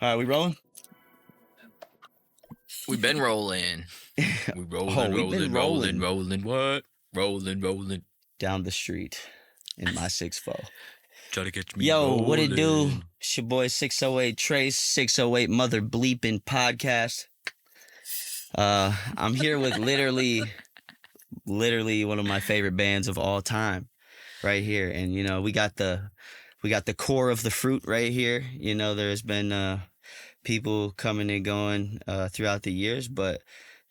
All right, we rolling? We've been rolling. We rolling. What? Rolling. Down the street in my 6'4". Try to catch me. Yo, rolling. what it do? It's your boy 608 Trace, 608 Mother Bleeping Podcast. I'm here with literally one of my favorite bands of all time, right here. And you know, we got the core of the fruit right here. You know, there's been people coming and going throughout the years, but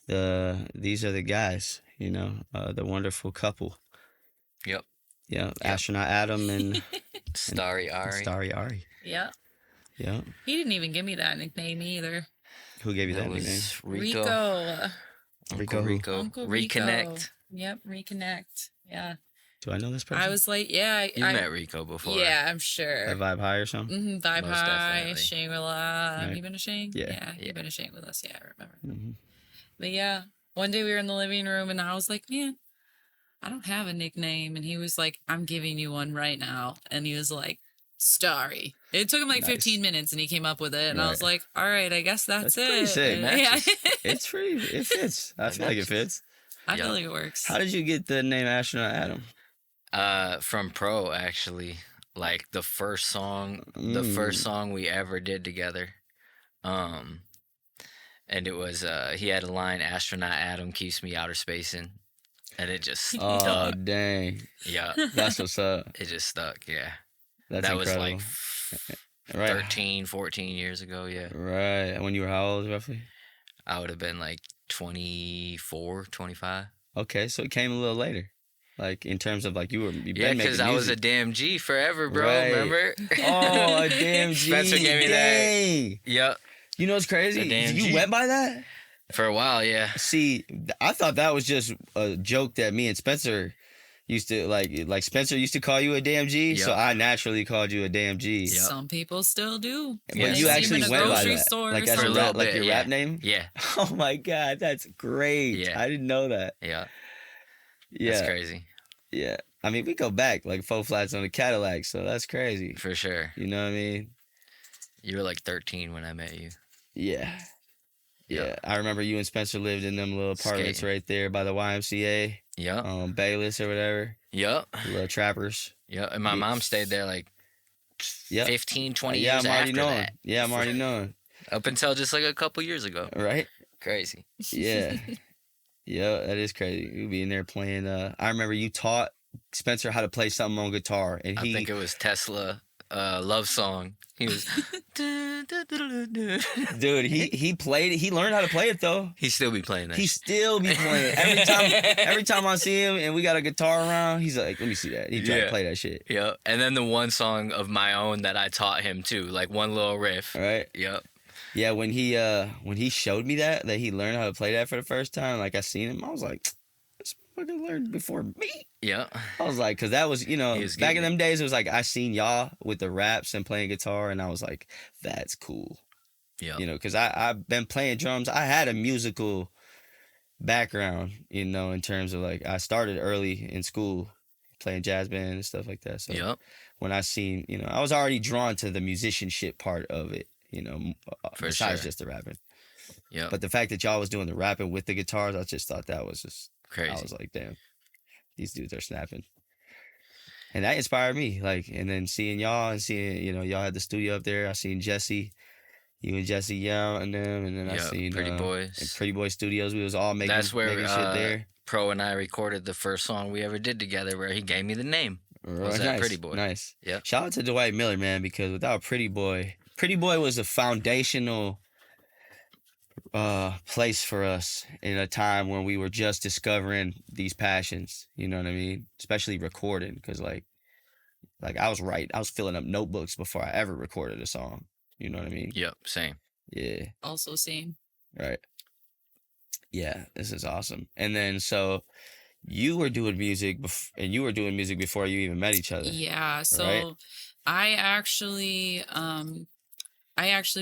these are the guys. You know, the wonderful couple. Yep. Yeah, Astronaut Adam and Starry Ari. Yeah. Yeah. He didn't even give me that nickname either. Who gave you that was nickname? Rico. Uncle Rico. Uncle Reconnect. Rico. Yep, reconnect. Yeah. Do I know this person? I was like, yeah. You met Rico before. Yeah, I'm sure. At Vibe High or something? Vibe Most High, definitely. Shangri-La. Right. Have you been to Shang? Yeah. You've been to Shang with us. Yeah, I remember. Mm-hmm. But yeah, one day we were in the living room and I was like, man, I don't have a nickname. And he was like, I'm giving you one right now. And he was like, Starry. It took him like 15 minutes and he came up with it. And I was like, all right, I guess that's it. pretty sick. Yeah. It fits. I feel like it fits. I feel like it works. How did you get the name Astronaut Adam? From Pro, actually. Like the first song we ever did together. And it was he had a line, Astronaut Adam keeps me outer spacing. And it just stuck. Oh, dang. Yeah. That's what's up. It just stuck, yeah. That's that incredible. was like Right. 13, 14 years ago, yeah. Right. When you were how old, roughly? I would have been like 24, 25. Okay, so it came a little later. Like, in terms of, like, you've been making music. because I was a damn G forever, bro, Right. remember? Oh, a damn G. Spencer gave me Dang. that. Yep. You know what's crazy? A damn You G. went by that? For a while, yeah. See, I thought that was just a joke that me and Spencer used to like Spencer used to call you a damn G, so Yep. I naturally called you a damn G. Yep. Some people still do. But Yeah, you they actually see him in went a by grocery that, store like or as For a a little rap, like bit, your yeah. rap name. Yeah. Oh my God, that's great. Yeah. I didn't know that. Yeah. Yeah, That's crazy. yeah. I mean, we go back like 4 flats on a Cadillac, so that's crazy. For sure. You know what I mean? You were like 13 when I met you. Yeah. Yeah, Yeah. I remember you and Spencer lived in them little apartments Skating. right there by the YMCA, Yep. Bayless or whatever, Yep. little trappers. Yep. And my mom stayed there like Yep. 15, 20 Yeah, years I'm already after knowing. that. Yeah, I'm already knowing. Up until just like a couple years ago. Right? Crazy. Yeah. Yeah, that is crazy. You'd be in there playing. I remember you taught Spencer how to play something on guitar, and I think it was Tesla love song. He was dude, he played it. He learned how to play it though. He still be playing that. He shit. still be playing it. Every time I see him and we got a guitar around, he's like, "Let me see that." He tried to Yeah. play that shit. Yep. And then the one song of my own that I taught him too, like one little riff. All right. Yep. Yeah, when he showed me that he learned how to play that for the first time, like I seen him, I was like, "This motherfucker learned before me." Yep. I was like, because that was, you know, He was back in getting them days, it was like I seen y'all with the raps and playing guitar, and I was like, that's cool. Yep. You know, because I've been playing drums. I had a musical background, you know, in terms of like I started early in school playing jazz band and stuff like that. So Yep. when I seen, you know, I was already drawn to the musicianship part of it, you know, For besides sure. just the rapping. Yep. But the fact that y'all was doing the rapping with the guitars, I just thought that was just Crazy. I was like, damn, these dudes are snapping. And that inspired me. Like, and then seeing y'all and seeing, you know, y'all had the studio up there. I seen Jesse, you and Jesse Young and them. And then I Yep. seen Pretty in Boys. Pretty Boy Studios. We was all making, That's where making shit there. Pro and I recorded the first song we ever did together, where he gave me the name. Was that nice, Pretty Boy? Nice. Yep. Shout out to Dwight Miller, man, because without Pretty Boy was a foundational place for us in a time when we were just discovering these passions, you know what I mean, especially recording, because like I was filling up notebooks before I ever recorded a song, you know what I mean. Yep. Same. Yeah, Also same. right. Yeah, this is awesome. And then so you were doing music and you were doing music before you even met each other. Yeah. So Right. I actually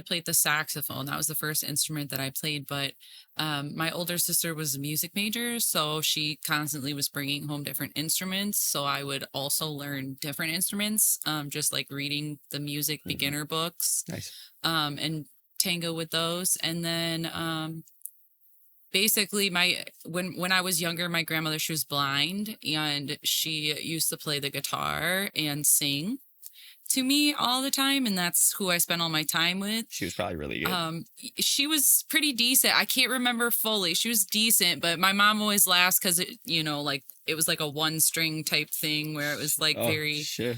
played the saxophone. That was the first instrument that I played. But my older sister was a music major, so she constantly was bringing home different instruments. So I would also learn different instruments, just like reading the music beginner books. Nice. And tango with those. And then basically when I was younger, my grandmother, she was blind, and she used to play the guitar and sing to me all the time, and that's who I spent all my time with. She was probably really good. She was pretty decent. I can't remember fully. She was decent, but my mom always laughs because it was like a one string type thing where it was like very, sure.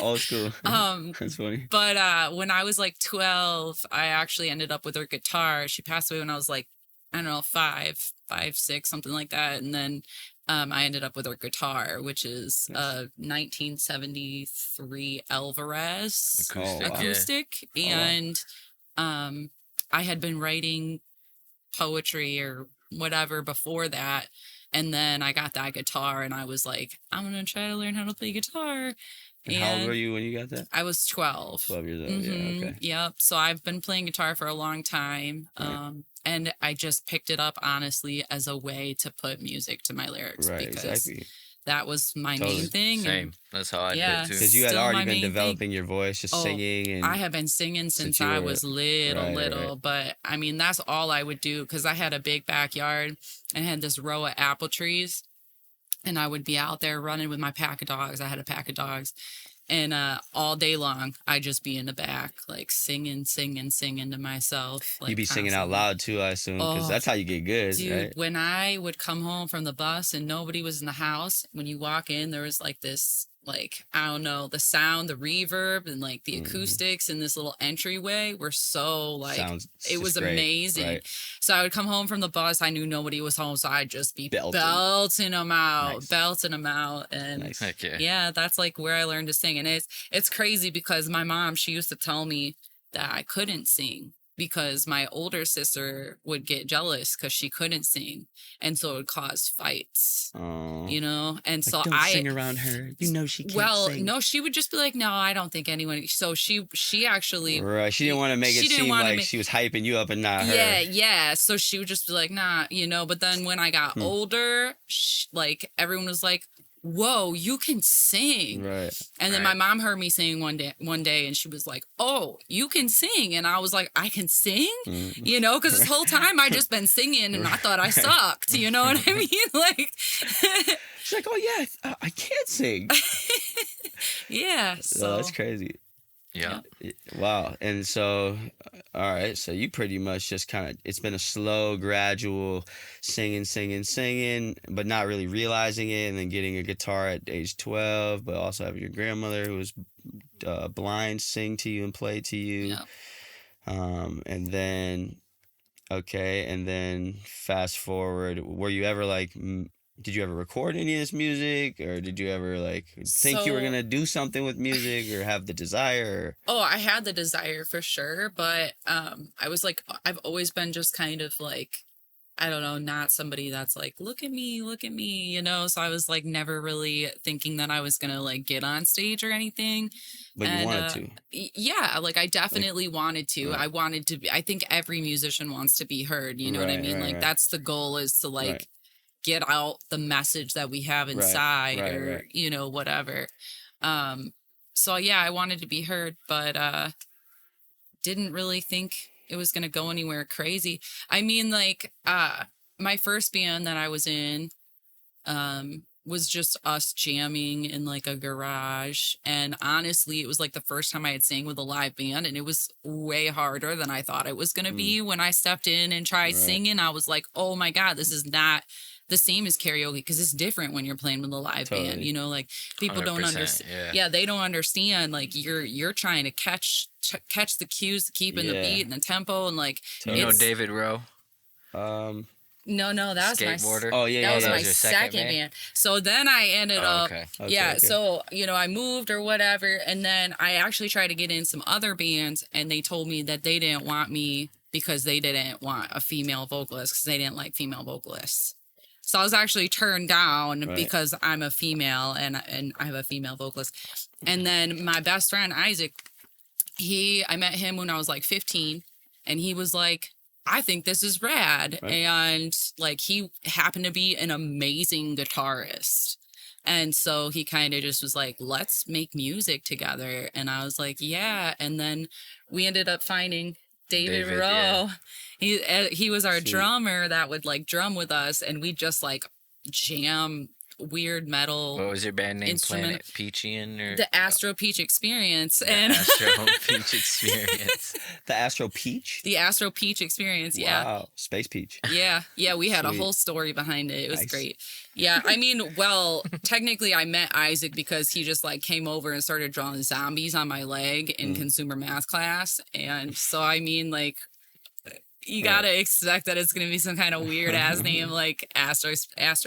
Old school. That's funny. But when I was like 12, I actually ended up with her guitar. She passed away when I was like, I don't know, 5, 6, something like that. And then I ended up with her guitar, which is a 1973 Alvarez acoustic. And I had been writing poetry or whatever before that. And then I got that guitar, and I was like, I'm going to try to learn how to play guitar. And how old were you when you got that? I was 12. 12 years old, Mm-hmm. yeah, okay. Yep. So I've been playing guitar for a long time. Right. And I just picked it up, honestly, as a way to put music to my lyrics. Right, because exactly. that was my main thing. Same. That's how I did it too. Because you had already been developing your voice, just singing. And I have been singing since I was little. Right. But I mean, that's all I would do, because I had a big backyard and had this row of apple trees. And I would be out there running with my pack of dogs. I had a pack of dogs. And all day long, I'd just be in the back, like singing to myself. Like, you'd be singing out loud too, I assume, because that's how you get good, dude, right? when I would come home from the bus and nobody was in the house, when you walk in, there was like this, like, I don't know, the sound, the reverb, and like the acoustics in this little entryway were so like, it was great. Amazing. Right. So I would come home from the bus. I knew nobody was home, so I'd just be belting them out. And nice. Yeah, that's like where I learned to sing. And it's crazy, because my mom, she used to tell me that I couldn't sing, because my older sister would get jealous because she couldn't sing, and so it would cause fights. And like, so don't sing around her. You know she can't sing. Well, no, she would just be like, no, I don't think anyone. So she actually she didn't want to make it seem like she was hyping you up and not her. Yeah. So she would just be like, nah, But then when I got older, like everyone was like, whoa, you can sing. Right. And then my mom heard me sing one day, and she was like, oh, you can sing. And I was like, I can sing? Because this whole time I just been singing, and I thought I sucked. You know what I mean? Like, she's like, oh yeah, I can't sing. Yeah. So that's crazy. Yeah. Wow. And so, all right. So you pretty much just kind of, it's been a slow, gradual singing, but not really realizing it. And then getting a guitar at age 12, but also having your grandmother who was blind sing to you and play to you. Yeah. And then, and then fast forward, were you ever like, did you ever record any of this music, or did you ever like think you were gonna do something with music, or have the desire? Oh, I had the desire for sure, but I was like, I've always been just kind of like, I don't know, not somebody that's like, look at me, So I was like never really thinking that I was gonna like get on stage or anything. But you wanted to. Yeah, like I definitely wanted to. Right. I wanted to be. I think every musician wants to be heard. You know what I mean? Like that's the goal, is to like get out the message that we have inside, or whatever. So yeah, I wanted to be heard, but didn't really think it was gonna go anywhere crazy. I mean, like my first band that I was in was just us jamming in like a garage, and honestly it was like the first time I had sang with a live band, and it was way harder than I thought it was gonna be. When I stepped in and tried singing, I was like, oh my god, this is not the same as karaoke, because it's different when you're playing with a live band. Like people don't understand. Yeah, they don't understand. Like you're trying to catch the cues, keeping the beat and the tempo, and like David Rowe. No, that was skateboarder. That was my second band. So then I ended up, So I moved or whatever, and then I actually tried to get in some other bands, and they told me that they didn't want me because they didn't want a female vocalist, because they didn't like female vocalists. So I was actually turned down because I'm a female and I have a female vocalist. And then my best friend, Isaac, I met him when I was like 15, and he was like, I think this is rad. Right. And like, he happened to be an amazing guitarist. And so he kind of just was like, let's make music together. And I was like, yeah. And then we ended up finding David David, Rowe. He was our Sweet. drummer that would like drum with us, and we just like jam weird metal. What was your band name? Instrument- Planet Peachian or The Astro Peach Experience, the and Astro Peach Experience? The Astro Peach. the Astro Peach Experience. Yeah. Wow, Space Peach. Yeah, we had a Sweet. whole story behind it. It was Nice. great. Yeah, I mean, well, technically I met Isaac because he just like came over and started drawing zombies on my leg in consumer math class. And so, I mean, like, you gotta expect that it's gonna be some kind of weird ass name like Astro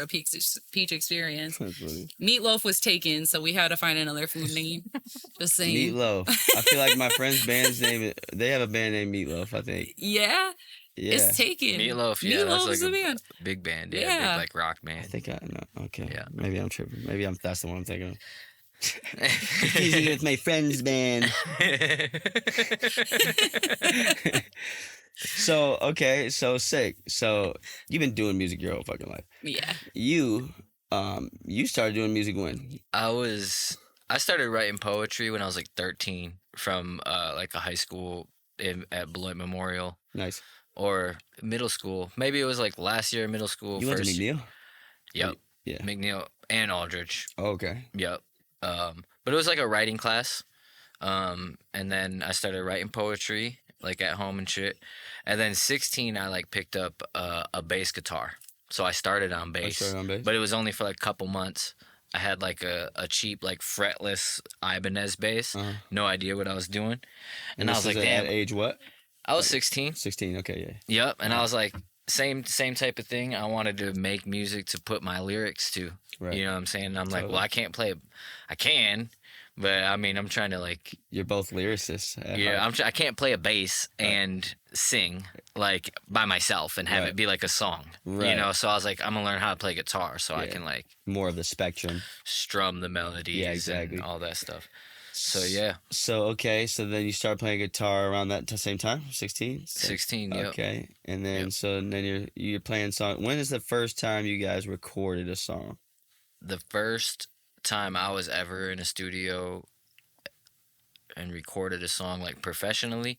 Peach Experience. That's funny. Meatloaf was taken, so we had to find another food name. Just saying. Meatloaf. I feel like my friend's band's name. They have a band named Meatloaf. I think. Yeah, Yeah. it's taken. Meatloaf, yeah, that's Meatloaf's like a band. big band, yeah, Yeah. big like rock I band. think I know. Okay. Yeah. Maybe I'm tripping. Maybe that's the one I'm thinking of. Confusing it with my friend's band. So okay, so sick. So you've been doing music your whole fucking life. Yeah. You started doing music when? I started writing poetry when I was like 13 from like a high school at Beloit Memorial Nice. or middle school. Maybe it was like last year middle school. You went to first. McNeil? Yep. Yeah. McNeil and Aldrich. Oh, okay. Yep. But it was like a writing class. And then I started writing poetry like at home and shit. And then 16, I like picked up a bass guitar. So I started on bass. But it was only for like a couple months. I had like a cheap like fretless Ibanez bass. No idea what I was doing. And I was like, damn. At age what? I was 16. 16. Okay, yeah. Yep. And I was like, same type of thing. I wanted to make music to put my lyrics to. Right. You know what I'm saying? And I'm like, Totally. well, I can't play it. I can, but I mean, I'm trying to like, You're both lyricists. at yeah, heart. I can't play a bass and sing like by myself and have Right. it be like a song. Right. You know, so I was like, I'm gonna learn how to play guitar so I Yeah. can like More of the spectrum. strum the melodies exactly. and all that stuff. So yeah, So okay, so then you start playing guitar around that same time, 16. 16. Yep. Okay, and then Yep. so then you're playing song. When is the first time you guys recorded a song? The first time I was ever in a studio and recorded a song like professionally.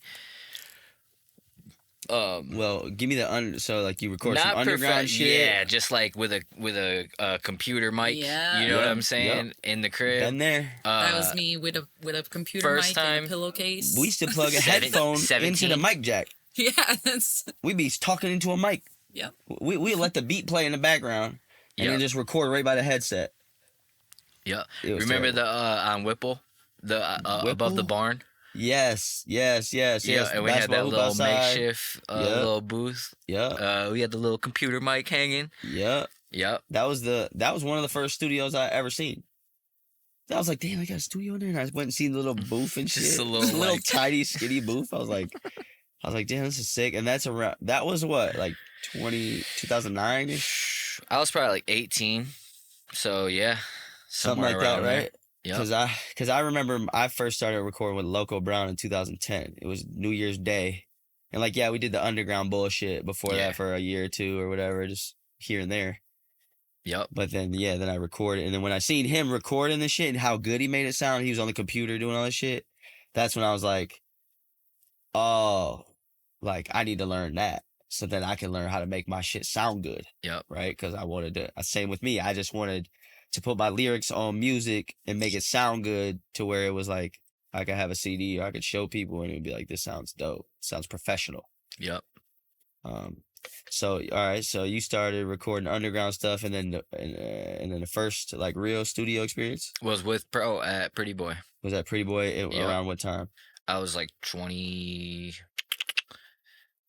Well, give me so like you record some Not underground shit. Yeah, just like with a computer mic. Yeah. You know what Yep, I'm saying? In the crib. Been there. That was me with a computer first mic time- and a pillowcase. We used to plug a 17 headphone into the mic jack. Yeah, that's We'd be talking into a mic. Yep. We let the beat play in the background and then Yep. just record right by the headset. Yeah. It was Remember terrible. the on Whipple? The above the Whipple? barn? Yes. Yeah, and we had that Basketball hoop little outside. makeshift Yep. little booth. Yeah. We had the little computer mic hanging. Yeah. Yep. That was one of the first studios I ever seen. I was like, damn, they got a studio in there. And I went and seen the little booth and shit. Just a little, like- tiny, skinny booth. I was like, damn, this is sick. And that was what, like 2009 ish, I was probably like 18. So yeah. something somewhere like that, around there. right? Yep. Because I remember I first started recording with Loco Brown in 2010. It was New Year's Day, and like we did the underground bullshit before Yeah. that for a year or two or whatever, just here and there. Yep. But then then I recorded, and then when I seen him recording this shit and how good he made it sound, he was on the computer doing all this shit. That's when I was like, oh, like I need to learn that so that I can learn how to make my shit sound good. Yep. Right? Because I wanted to. Same with me. I just wanted to put my lyrics on music and make it sound good to where it was like I could have a CD or I could show people and it would be like, this sounds dope. Sounds professional. Yep. So all right, so you started recording underground stuff, and then the first like real studio experience Was with Pro at Pretty Boy. was at Pretty Boy. Yeah. Around what time? I was like 20.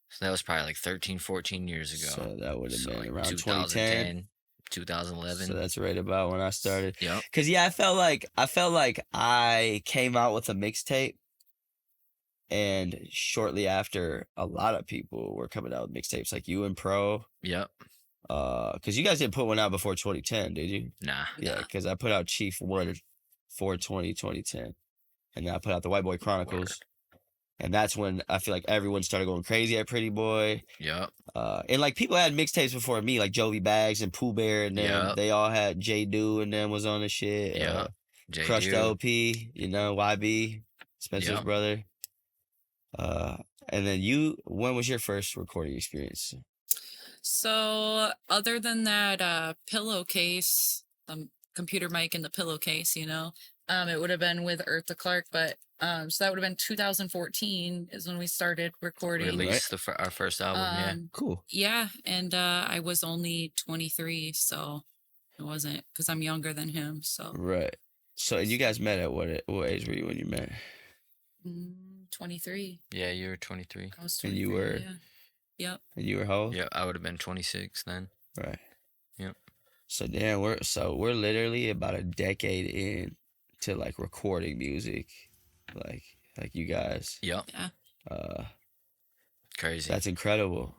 So that was probably like 13, 14 years ago. So that would have So, been like, around 2010. 2011. So that's right about when I started. Yep. Cause I felt like I came out with a mixtape, and shortly after, a lot of people were coming out with mixtapes, like you and Pro. Yep. Cause you guys didn't put one out before 2010, did you? Nah. Yeah, cause I put out Chief 1 for 2010, and then I put out the White Boy Chronicles, and that's when I feel like everyone started going crazy at Pretty Boy. Yep. And like people had mixtapes before me, like Jovi Bags and Pooh Bear, and then Yep. they all had J Do and then was on the shit. Yeah. Crush the OP, YB, Spencer's Yep. brother. And then when was your first recording experience? So other than that pillowcase, computer mic in the pillowcase, it would have been with Eartha Clark, but so that would have been 2014 is when we started recording. Released our first album. Yeah. Cool. Yeah, and I was only 23, so it wasn't because I'm younger than him. So Right. So and you guys met at what age were you when you met? 23. Yeah, you were 23. I was 23. And you were. Yeah. Yep. And you were how old? Yeah, I would have been 26 then. Right. Yep. So damn, we're literally about a decade in to like recording music, like you guys. Yep. Yeah. Crazy. That's incredible.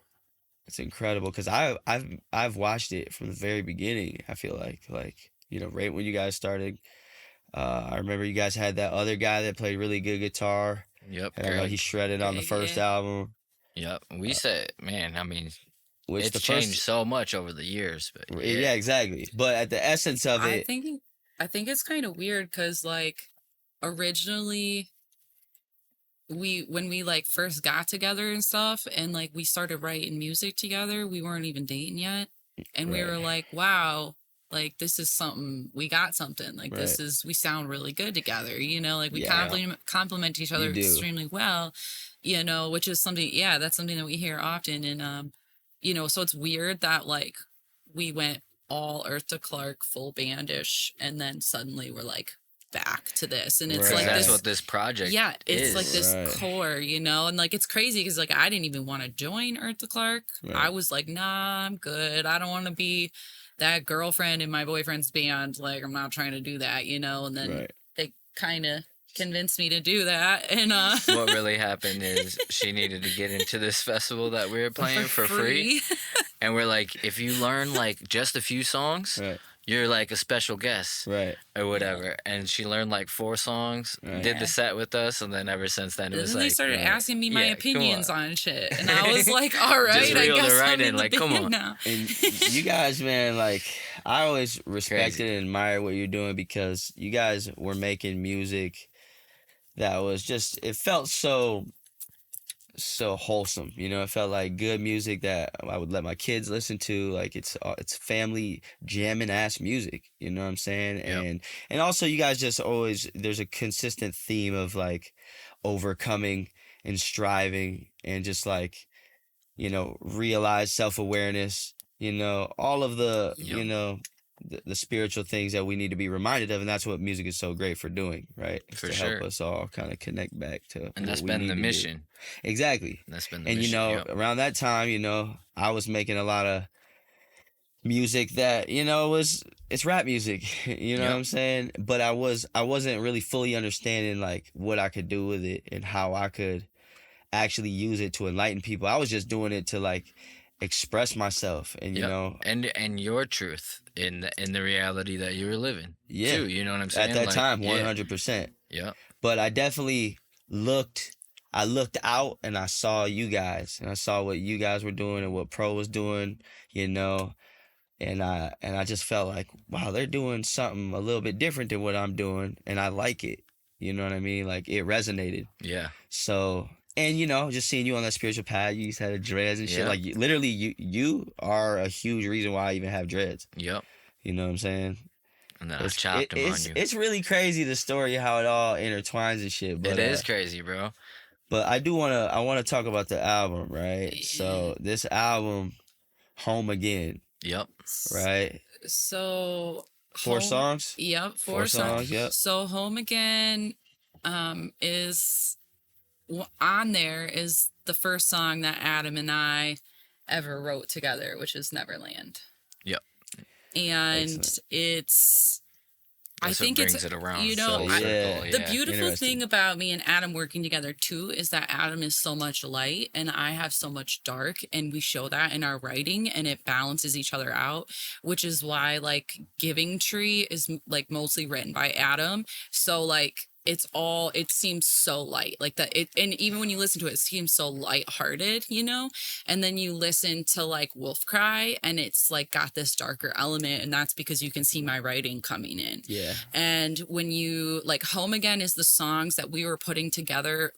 It's incredible because I've watched it from the very beginning. I feel like right when you guys started. I remember you guys had that other guy that played really good guitar. Yep. And I know he shredded on the first album. Yep. We said, man, I mean, Which it's changed so much over the years. But yeah, exactly. But at the essence of it, I think it's kind of weird because like originally when we like first got together and stuff and like we started writing music together, we weren't even dating yet, and we were like, wow, like this is something, we got something, like we sound really good together, like we complement each other extremely well, which is something, that's something that we hear often. And so it's weird that like we went all Eartha Clark full bandish and then suddenly we're like back to this, and it's like that's what this project it's like this core, and like it's crazy because like I didn't even want to join Eartha Clark. I was like, nah, I'm good, I don't want to be that girlfriend in my boyfriend's band, like I'm not trying to do that, and then they kind of convinced me to do that. And what really happened is she needed to get into this festival that we were playing for free. And we're like, if you learn like just a few songs, you're like a special guest, or whatever. And she learned like 4 songs, did the set with us, and then ever since then it was like, they started asking me my opinions on shit, and I was like, all right, I guess I'm in the band now. And you guys, man, like I always respected and admired what you're doing because you guys were making music that was just, it felt so wholesome, it felt like good music that I would let my kids listen to. Like it's family jamming ass music, you know what I'm saying? And also you guys just always, there's a consistent theme of like overcoming and striving and just like, realize self-awareness, all of the the spiritual things that we need to be reminded of, and that's what music is so great for doing, right? It's to help us all kind of connect back to, and that's been the mission. Exactly. That's been the mission. And around that time, I was making a lot of music that it's rap music, you know what I'm saying? But I wasn't really fully understanding like what I could do with it and how I could actually use it to enlighten people. I was just doing it to like express myself and and your truth in the reality that you were living too, you know what I'm saying? At that time, 100%. Yeah. But I definitely looked out and I saw you guys and I saw what you guys were doing and what Pro was doing, and I just felt like, wow, they're doing something a little bit different than what I'm doing, and I like it. You know what I mean? Like it resonated. Yeah. So, and just seeing you on that spiritual path, you used to have dreads and shit. Like literally, you are a huge reason why I even have dreads. Yep. You know what I'm saying? And then I chopped them on you. It's really crazy, the story, how it all intertwines and shit. But it is crazy, bro. But I want to talk about the album, right? So this album, Home Again. Yep. Right. So 4 songs. Yep, 4 songs. Yep. So Home Again, is on there is the first song that Adam and I ever wrote together, which is Neverland. Yep. And I think brings it around. The beautiful thing about me and Adam working together too is that Adam is so much light and I have so much dark, and we show that in our writing and it balances each other out, which is why like Giving Tree is like mostly written by Adam. So like it seems so light, like that and even when you listen to it seems so lighthearted, and then you listen to like Wolf Cry and it's like got this darker element, and that's because you can see my writing coming in. Yeah. And when you like Home Again is the songs that we were putting together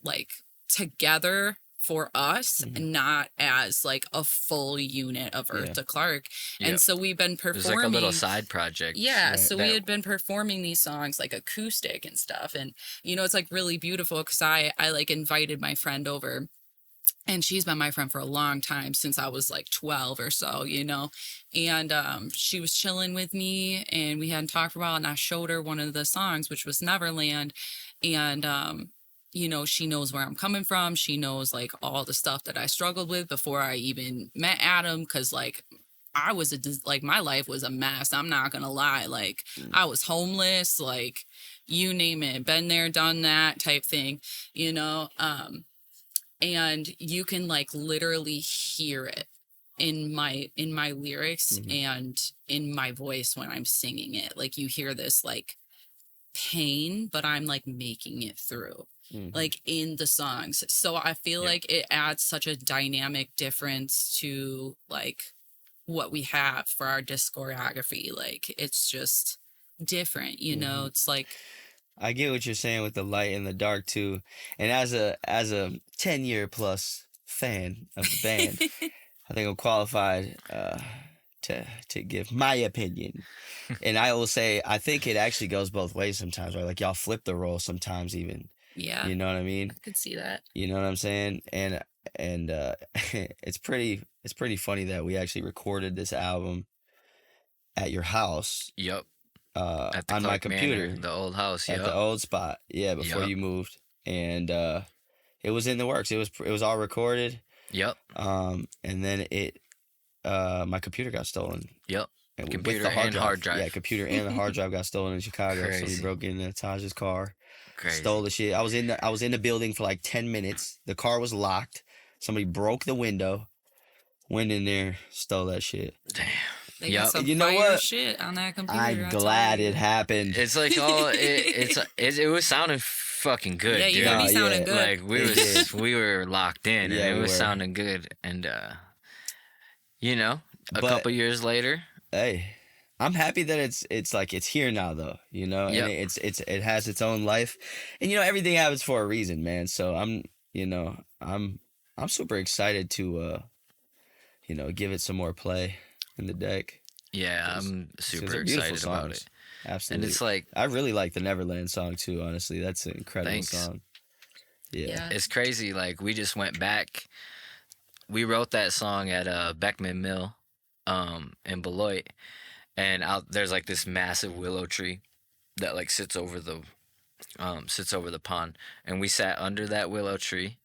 for us, not as like a full unit of Earth to Clark. Yep. And so we've been It performing. was like a little side project. Yeah, so we had been performing these songs like acoustic and stuff, and you know, it's like really beautiful because I like invited my friend over, and she's been my friend for a long time, since I was like 12 or so, you know. And she was chilling with me, and we hadn't talked for a while, and I showed her one of the songs, which was Neverland. And you know, she knows where I'm coming from. She knows like all the stuff that I struggled with before I even met Adam, because like I was like my life was a mess. I'm not gonna lie. Like I was homeless, like you name it, been there, done that type thing, you know. And you can like literally hear it in my lyrics and in my voice when I'm singing it. Like you hear this like pain, but I'm like making it through. Like in the songs. So I feel like it adds such a dynamic difference to like what we have for our discography. Like it's just different, you know. It's like I get what you're saying with the light and the dark too. And as a 10-year plus fan of the band, I think I'm qualified to give my opinion. And I will say I think it actually goes both ways sometimes, right? Like y'all flip the role sometimes even. Yeah. You know what I mean? I could see that. You know what I'm saying? And it's pretty funny that we actually recorded this album at your house. Yep. On Clark my computer, Manor, the old house, at the old spot, before you moved, and it was in the works. It was all recorded. Yep. And then my computer got stolen. Yep. And computer and hard drive. Yeah, computer and the hard drive got stolen in Chicago. Crazy. So we broke into Taj's car, Crazy. stole the shit. I was in the building for like 10 minutes. The car was locked. Somebody broke the window, went in there, stole that shit. Damn. They got some You know fire what? shit on that computer. I'm glad it happened. It's like it was sounding fucking good. Yeah, you dude. gotta be sounding good. Like we were locked in, Yeah, and it we was were. sounding good. And you know, a But- couple years later, Hey, I'm happy that it's like it's here now though, you know, and Yep. it has its own life, and you know everything happens for a reason, man. So I'm super excited to give it some more play in the deck. yeah, I'm It's super a beautiful excited about songs. it. Absolutely, And it's like I really like the Neverland song too. Honestly, that's an incredible Thanks. song. Yeah. it's crazy. Like we just went back. We wrote that song at Beckman Mill, in Beloit, and out there's like this massive willow tree that like sits over the pond, and we sat under that willow tree,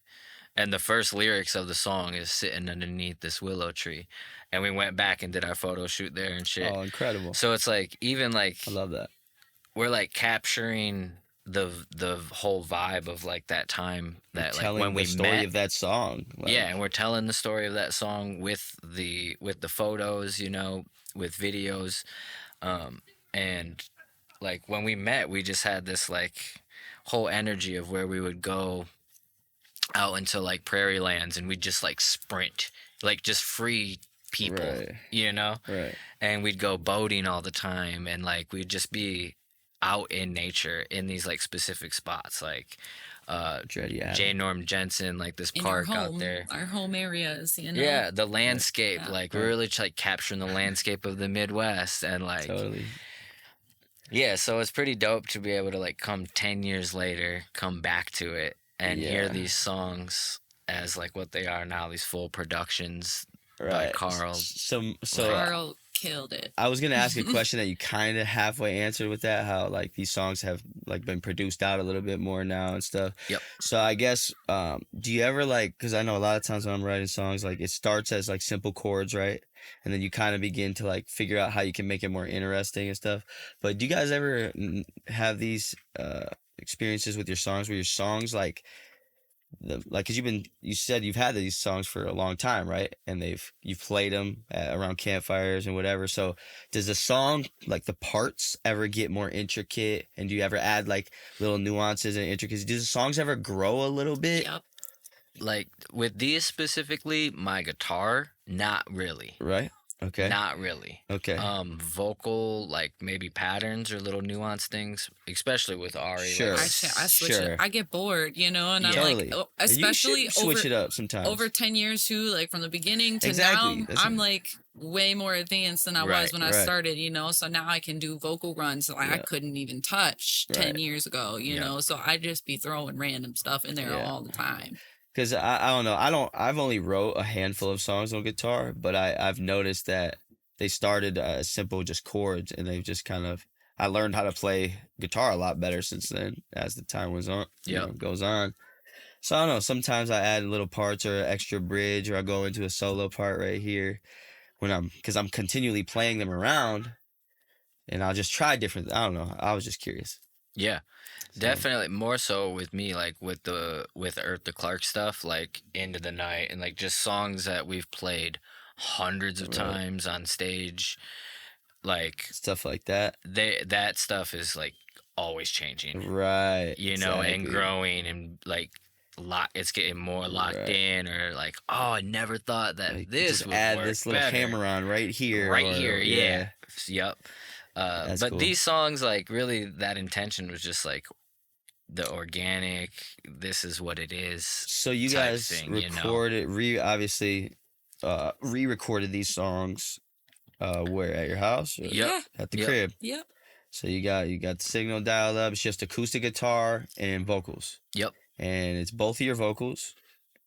and the first lyrics of the song is sitting underneath this willow tree, and we went back and did our photo shoot there and shit. Oh, incredible! So it's like even like I love that. we're like capturing the whole vibe of like that time that like Telling when we the story met. of that song. Like, Yeah, and we're telling the story of that song with the photos, you know, with videos, and like when we met, we just had this like whole energy of where we would go out into like prairie lands, and we'd just like sprint, like just free people, Right. you know, Right. and we'd go boating all the time, and like we'd just be out in nature in these like specific spots, like Dreddy Adam. J. Norm Jensen, like this in park our home, out there. our home areas, you know. Yeah, the landscape, Yeah. like we're really like capturing the landscape of the Midwest, and like Totally. yeah, so it's pretty dope to be able to like come 10 years later, come back to it and hear Yeah. these songs as like what they are now, these full productions by Right. Karl. So Karl killed it. I was gonna ask a question that you kind of halfway answered with that, how like these songs have like been produced out a little bit more now and stuff. Yep. So I guess, do you ever like? Because I know a lot of times when I'm writing songs, like it starts as like simple chords, right? And then you kind of begin to like figure out how you can make it more interesting and stuff. But do you guys ever have these experiences with your songs where your songs like because you said you've had these songs for a long time, right? And you've played them around campfires and whatever. So does the song, like the parts, ever get more intricate? And do you ever add like little nuances and intricacies? Do the songs ever grow a little bit? Yep. Like with these specifically, my guitar, not really. Right. Okay. Not really. Okay. Vocal, like maybe patterns or little nuanced things, especially with Ari. Sure. Like, I switch it. Sure. I get bored, and I'm Yeah. like, Totally. oh, And you especially should switch it up sometimes. over 10 years too, like from the beginning to Exactly. now, That's I'm it. like way more advanced than I was Right, when I right. started, so now I can do vocal runs like I Yeah. couldn't even touch 10 Right. years ago, Yeah. so I just be throwing random stuff in there Yeah. all the time. Because I don't know. I've only wrote a handful of songs on guitar, but I've noticed that they started as simple just chords, and they've just kind of. I learned how to play guitar a lot better since then, as the time was on, Yep. goes on. So I don't know. Sometimes I add little parts or an extra bridge, or I go into a solo part right here because I'm continually playing them around, and I'll just try different. I don't know. I was just curious. Yeah. So, Definitely more so with me, like with Earth the Clark stuff, like Into the Night, and like just songs that we've played hundreds of Right. times on stage. Like stuff like that. that stuff is like always changing, Right. and exactly. growing, and like it's getting more locked Right. in, or like, oh, I never thought that Like, this just would add work this little better. hammer on right here. Right or- here, yeah. Yep. That's But cool. these songs, like, really, that intention was just like the organic. This is what it is. So you type guys thing, recorded, re-recorded these songs, where at your house? Or Yep. Yeah. At the Yep. crib. Yep. So you got the signal dialed up. It's just acoustic guitar and vocals. Yep. And it's both of your vocals,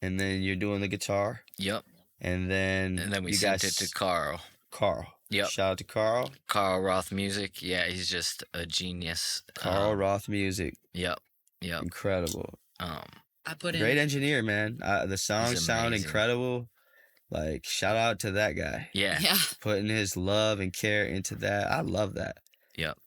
and then you're doing the guitar, Yep. and then we you sent guys it to Karl. Carl. Yep. Shout out to Carl. Karl Roth Music. Yeah, he's just a genius. Carl Roth Music. Yep. Incredible. I put Great in engineer, man. The songs sound amazing. incredible. Like, shout out to that guy. Yeah. yeah. Putting his love and care into that. I love that. Yep.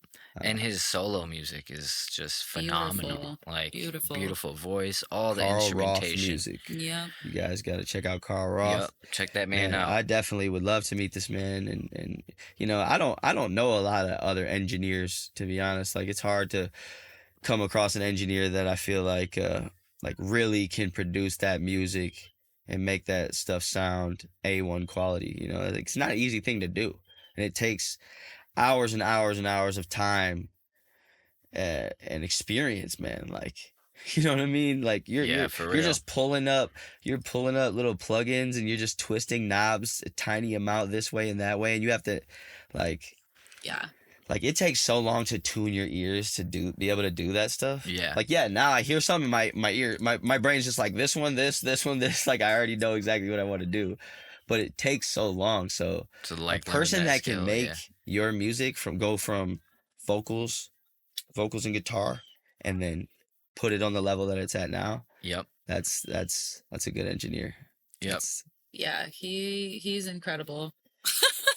And his solo music is just phenomenal. Beautiful. Like, Beautiful. beautiful voice, all the Carl Roth instrumentation. Music. Yeah. You guys got to check out Carl Roth. Yep. Check that man out. I definitely would love to meet this man, and I don't know a lot of other engineers, to be honest. Like, it's hard to come across an engineer that I feel like really can produce that music and make that stuff sound A1 quality. Like, it's not an easy thing to do, and it takes hours and hours and hours of time and experience, man. Like, you know what I mean? Like, you're for you're real. just pulling up little plugins, and you're just twisting knobs a tiny amount this way and that way, and you have to Yeah. like, it takes so long to tune your ears to be able to do that stuff. Yeah. Like, yeah, now I hear something in my ear, my brain's just like, this one, this one, this. Like, I already know exactly what I want to do, but it takes so long. So to like a person learn that skill, can make yeah. your music go from vocals and guitar, and then put it on the level that it's at now. Yep. That's a good engineer. Yep. That's- Yeah. He's incredible.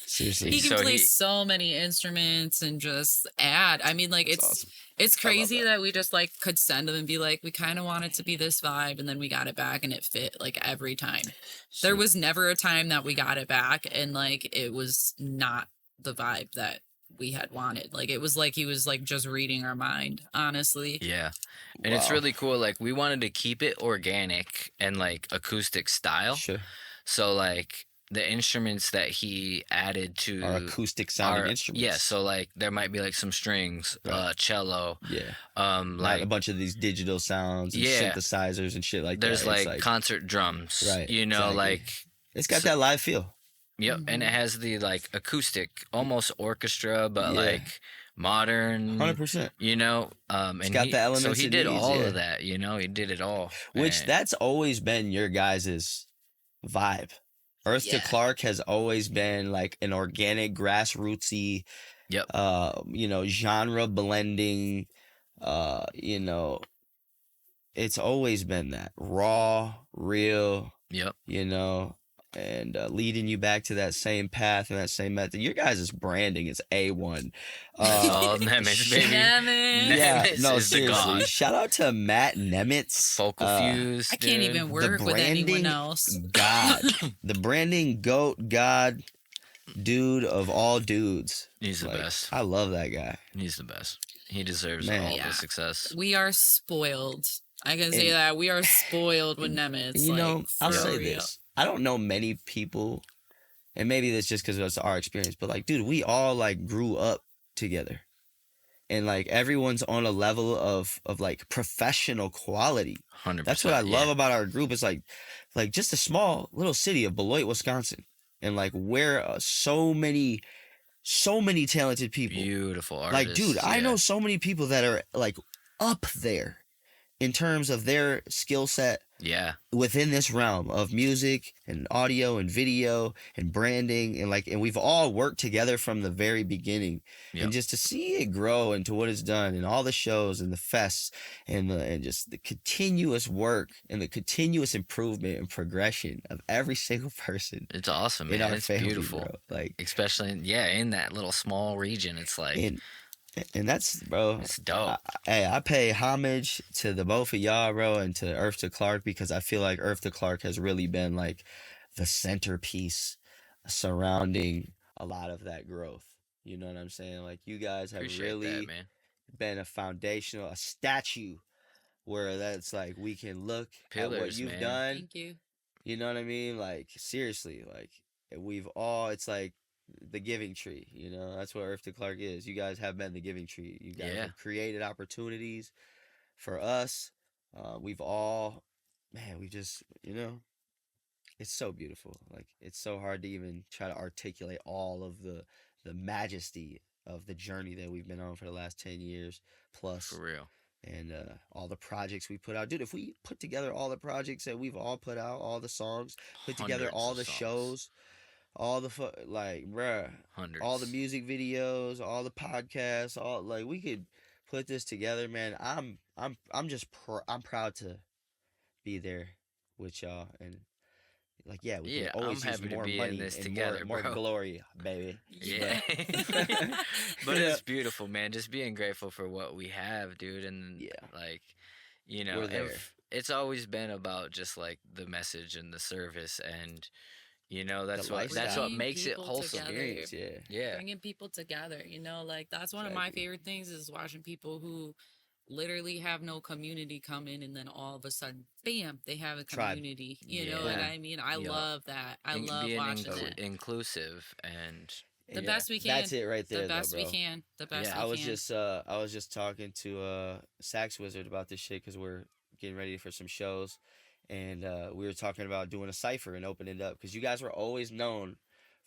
seriously. He can So play he- so many instruments and just add. I mean, like, That's it's awesome. it's crazy that. that we just like could send them and be like, we kind of want it to be this vibe, and then we got it back and it fit like every time. There was never a time that we got it back and like it was not the vibe that we had wanted. Like, it was like he was like just reading our mind, honestly. Yeah. And it's Wow. really cool. Like, we wanted to keep it organic and like acoustic style. Sure. So like the instruments that he added to Our acoustic sounding are- instruments. Yeah, so like there might be like some strings, Right. Cello, Yeah. like Like a bunch of these digital sounds and Yeah. synthesizers and shit like there's that. It's like concert drums, Right, exactly. exactly. It's got that live feel. Yep, and it has the like acoustic, almost orchestra, but Yeah. like modern, 100%. and got the elements So he it did needs, all yeah. of that, he did it all. Which And- that's always been your guys' vibe. Earth to Yeah. Clark has always been like an organic, grassrootsy, Yep. Genre blending, it's always been that raw, real, Yep. and leading you back to that same path and that same method. Your guys' branding is A1. All Nemitz, baby. Damn it. Yeah, Nemitz no, is the seriously. god. Shout out to Matt Nemitz. Focal Fuse. I can't dude. even work with anyone branding else. God. The branding goat god dude of all dudes. He's the Like, best. I love that guy. He's the best. He deserves Man. all Yeah. the success. We are spoiled. I can say And- that. We are spoiled with Nemitz. And, I'll for say real. this. I don't know many people and maybe that's just because it's our experience, but like, dude, we all like grew up together, and like everyone's on a level of like professional quality. 100%. That's what I love about our group. It's like just a small little city of Beloit, Wisconsin, and like where so many talented people. Beautiful artists. Like, dude, I know so many people that are like up there in terms of their skill set. Yeah. Within this realm of music and audio and video and branding, and we've all worked together from the very beginning. Yep. And just to see it grow into what it's done, and all the shows and the fests and just the continuous work and the continuous improvement and progression of every single person. It's awesome, man. It's family, beautiful. Bro. Like, especially in that little small region. It's like, and that's, bro, it's dope. I pay homage to the both of y'all, bro, and to Earth to Clark, because I feel like Earth to Clark has really been like the centerpiece surrounding a lot of that growth. You know what I'm saying? Like, you guys have really been a foundational, a statue where that's like, we can look at what you've done. Thank you. You know what I mean? Like, seriously, like, it's like the giving tree, you know. That's what Earth to Clark is. You guys have been the giving tree. You guys have created opportunities for us. We've all, man, we just, you know, it's so beautiful. Like, it's so hard to even try to articulate all of the majesty of the journey that we've been on for the last 10 years plus. For real. And all the projects we put out, dude. If we put together all the projects that we've all put out, all the songs, put together all the shows, all the like, bruh, hundreds, all the music videos, all the podcasts, all, like, we could put this together, man. I'm just I'm proud to be there with y'all, and like, we can always use more money and together, more glory, baby. Yeah. But it's beautiful, man. Just being grateful for what we have, dude, and like, you know, it's always been about just like the message and the service, and you know, that's what makes it wholesome. Yeah. Bringing people together, you know, like, that's one of my favorite things, is watching people who literally have no community come in, and then all of a sudden, bam, they have a community. You know what I mean? I love that. I love watching it. Inclusive and the best we can. That's it right there. The best though, bro. we can. The best we can. I was just talking to Sax Wizard about this shit, because we're getting ready for some shows. And we were talking about doing a cipher and opening it up, because you guys were always known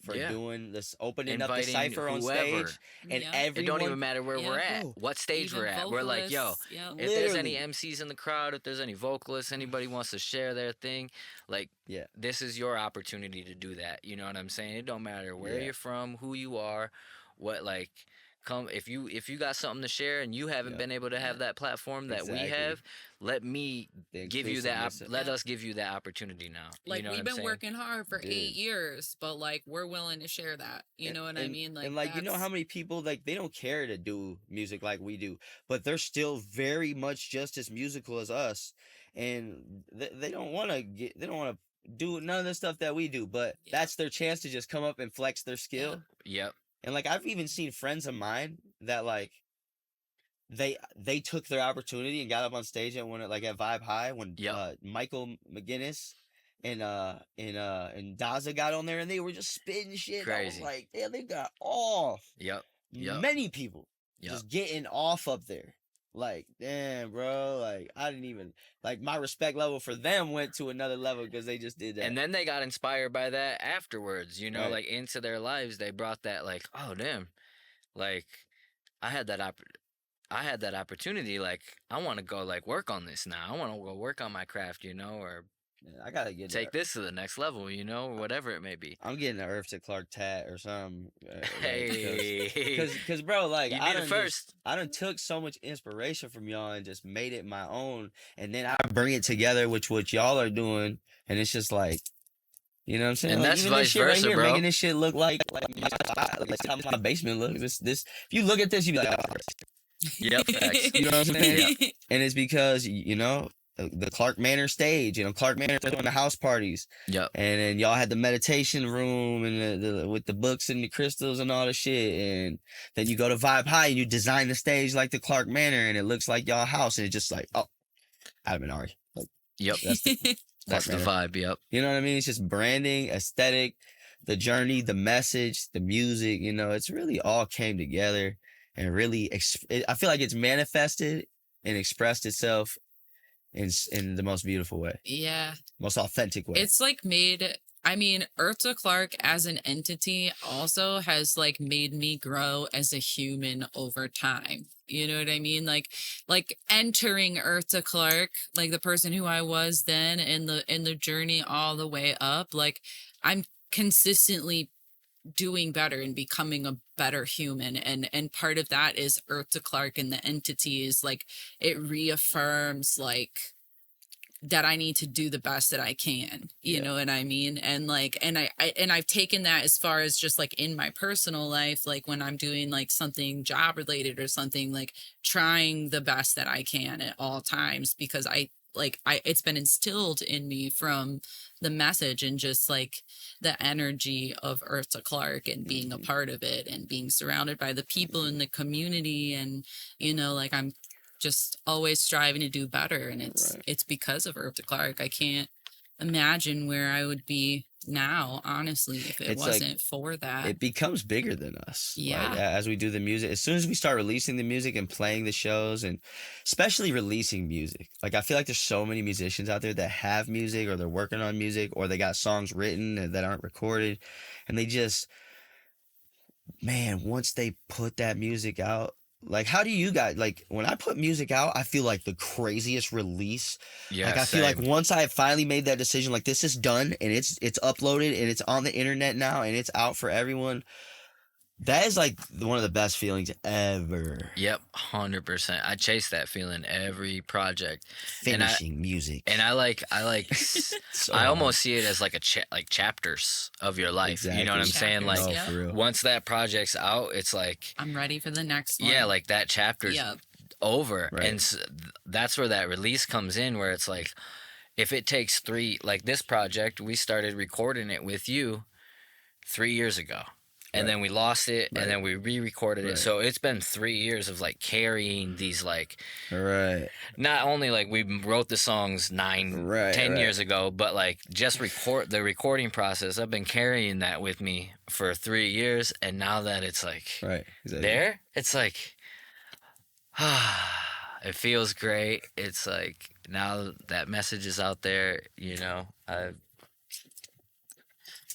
for doing this, opening up the cipher on stage, and everyone. It don't even matter where we're at, what stage we're at. We're like, yo, if there's any MCs in the crowd, if there's any vocalists, anybody wants to share their thing, like, this is your opportunity to do that. You know what I'm saying? It don't matter where you're from, who you are, what, like. Come if you got something to share and you haven't been able to have that platform that we have, let me give you that. Let us give you that opportunity now. Like, you know we've been working hard for 8 years, but like, we're willing to share that. You know what I mean? Like, and like, you know how many people, like, they don't care to do music like we do, but they're still very much just as musical as us, and they don't want to do none of the stuff that we do, but that's their chance to just come up and flex their skill. Yep. And like, I've even seen friends of mine that like they took their opportunity and got up on stage and went, like, at Vibe High when Michael McGinnis and Daza got on there, and they were just spitting shit. Crazy. I was like, they got off. Many people just getting off up there. Like, damn, bro. Like, I didn't even, like, my respect level for them went to another level because they just did that. And then they got inspired by that afterwards, you know, like, into their lives. They brought that, like, oh, damn. Like, I had that opportunity. Like, I want to go, like, work on this now. I want to go work on my craft, you know, or I gotta get take this to the next level, you know, or whatever it may be. I'm getting an Earth to Clark tat or something. Hey, because bro, like, I done took so much inspiration from y'all and just made it my own, and then I bring it together with what y'all are doing, and it's just like, you know what I'm saying? And like, that's even vice this shit versa, right here, bro. making this shit look like how my basement looks. This, if you look at this, you be like, oh. Yep, facts. You know what I'm saying? And it's because, you know, the Clark Manor stage, you know, Clark Manor doing the house parties. Yep. And then y'all had the meditation room and the with the books and the crystals and all the shit. And then you go to Vibe High and you design the stage like the Clark Manor, and it looks like y'all house, and it's just like, oh, Adam and Ari. Like, yep. That's the vibe. Yep. You know what I mean? It's just branding, aesthetic, the journey, the message, the music, you know, it's really all came together and really, I feel like it's manifested and expressed itself in the most beautiful way, Yeah. most authentic way. It's like made, I mean, Eartha Clark as an entity also has like made me grow as a human over time. You know what I mean? Like entering Eartha Clark, like the person who I was then in the journey all the way up, like I'm consistently doing better and becoming a better human, and part of that is Eartha Clark and the entity is like it reaffirms like that I need to do the best that I can. You Yeah. know what I mean? And like, and I've taken that as far as just like in my personal life, like when I'm doing like something job related or something, like trying the best that I can at all times, because it's been instilled in me from the message and just like the energy of Eartha Clark and being a part of it and being surrounded by the people in the community. And, you know, like I'm just always striving to do better, and it's because of Eartha Clark. I can't imagine where I would be now, honestly, if it It's like wasn't for that. it becomes bigger than us. Yeah. Like as we do the music, as soon as we start releasing the music and playing the shows, and especially releasing music, like I feel like there's so many musicians out there that have music or they're working on music or they got songs written that aren't recorded, and they just, man, once they put that music out, like how do you guys, like when I put music out, I feel like the craziest release. Yeah, Like I feel like same. once I finally made that decision, like this is done and it's uploaded and it's on the internet now and it's out for everyone. That is like one of the best feelings ever. Yep, 100%. I chase that feeling every project. Finishing music. And I like So I hard. almost see it as like like chapters of your life. You know what I'm saying? Chapters, Like yeah. for real. once that project's out, it's like I'm ready for the next one. yeah, like that chapter's Yeah. over. Right. And that's where that release comes in, where it's like if it takes like this project, we started recording it with you 3 years ago. And Right. then we lost it, Right. and then we re-recorded Right. it. So it's been 3 years of like carrying these like Right. not only like we wrote the songs 10 Right. years ago, but like just the recording process. I've been carrying that with me for 3 years, and now that it's like Right. Exactly. there, it's like it feels great. It's like now that message is out there, you know.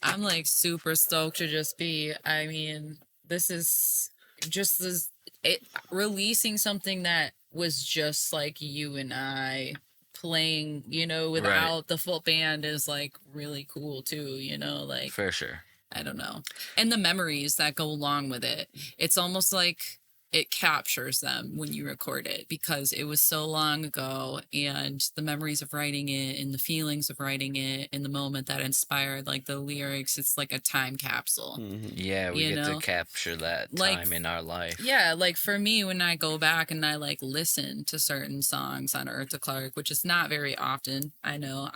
I'm like super stoked to just be, I mean, this is just releasing something that was just like you and I playing, you know, without the full band is like really cool too, you know, like For sure. I don't know. And the memories that go along with it. It's almost like it captures them when you record it because it was so long ago, and the memories of writing it and the feelings of writing it in the moment that inspired like the lyrics, it's like a time capsule. Mhm. Yeah, we You get know? to capture that Like, time in our life. Yeah, like for me, when I go back and I like listen to certain songs on Eartha Clark, which is not very often. I know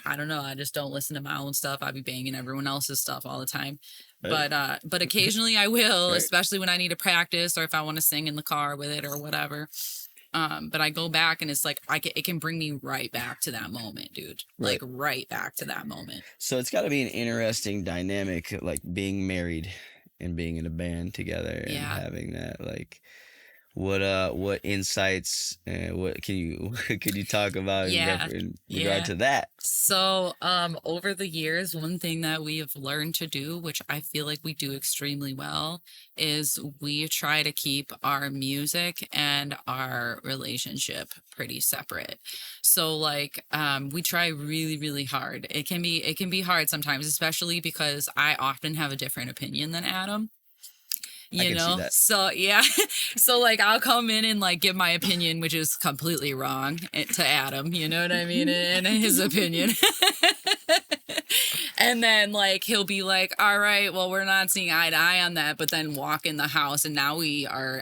I don't know. I just don't listen to my own stuff. I be banging everyone else's stuff all the time. Right. But occasionally I will, Right. especially when I need to practice or if I want to sing in the car with it or whatever. But I go back and it's like it can bring me right back to that moment, dude. Right. Like right back to that moment. So it's got to be an interesting dynamic, like being married and being in a band together and Yeah. having that. Like, what insights and what can you could you talk about in regard to that? So, over the years, one thing that we have learned to do, which I feel like we do extremely well, is we try to keep our music and our relationship pretty separate. So, like, we try really, really hard. It can be hard sometimes, especially because I often have a different opinion than Adam. I You can see know, that. so yeah, so like I'll come in and like give my opinion, which is completely wrong to Adam. You know what I mean? In his opinion. And then like he'll be like, all right, well, we're not seeing eye to eye on that, but then walk in the house and now we are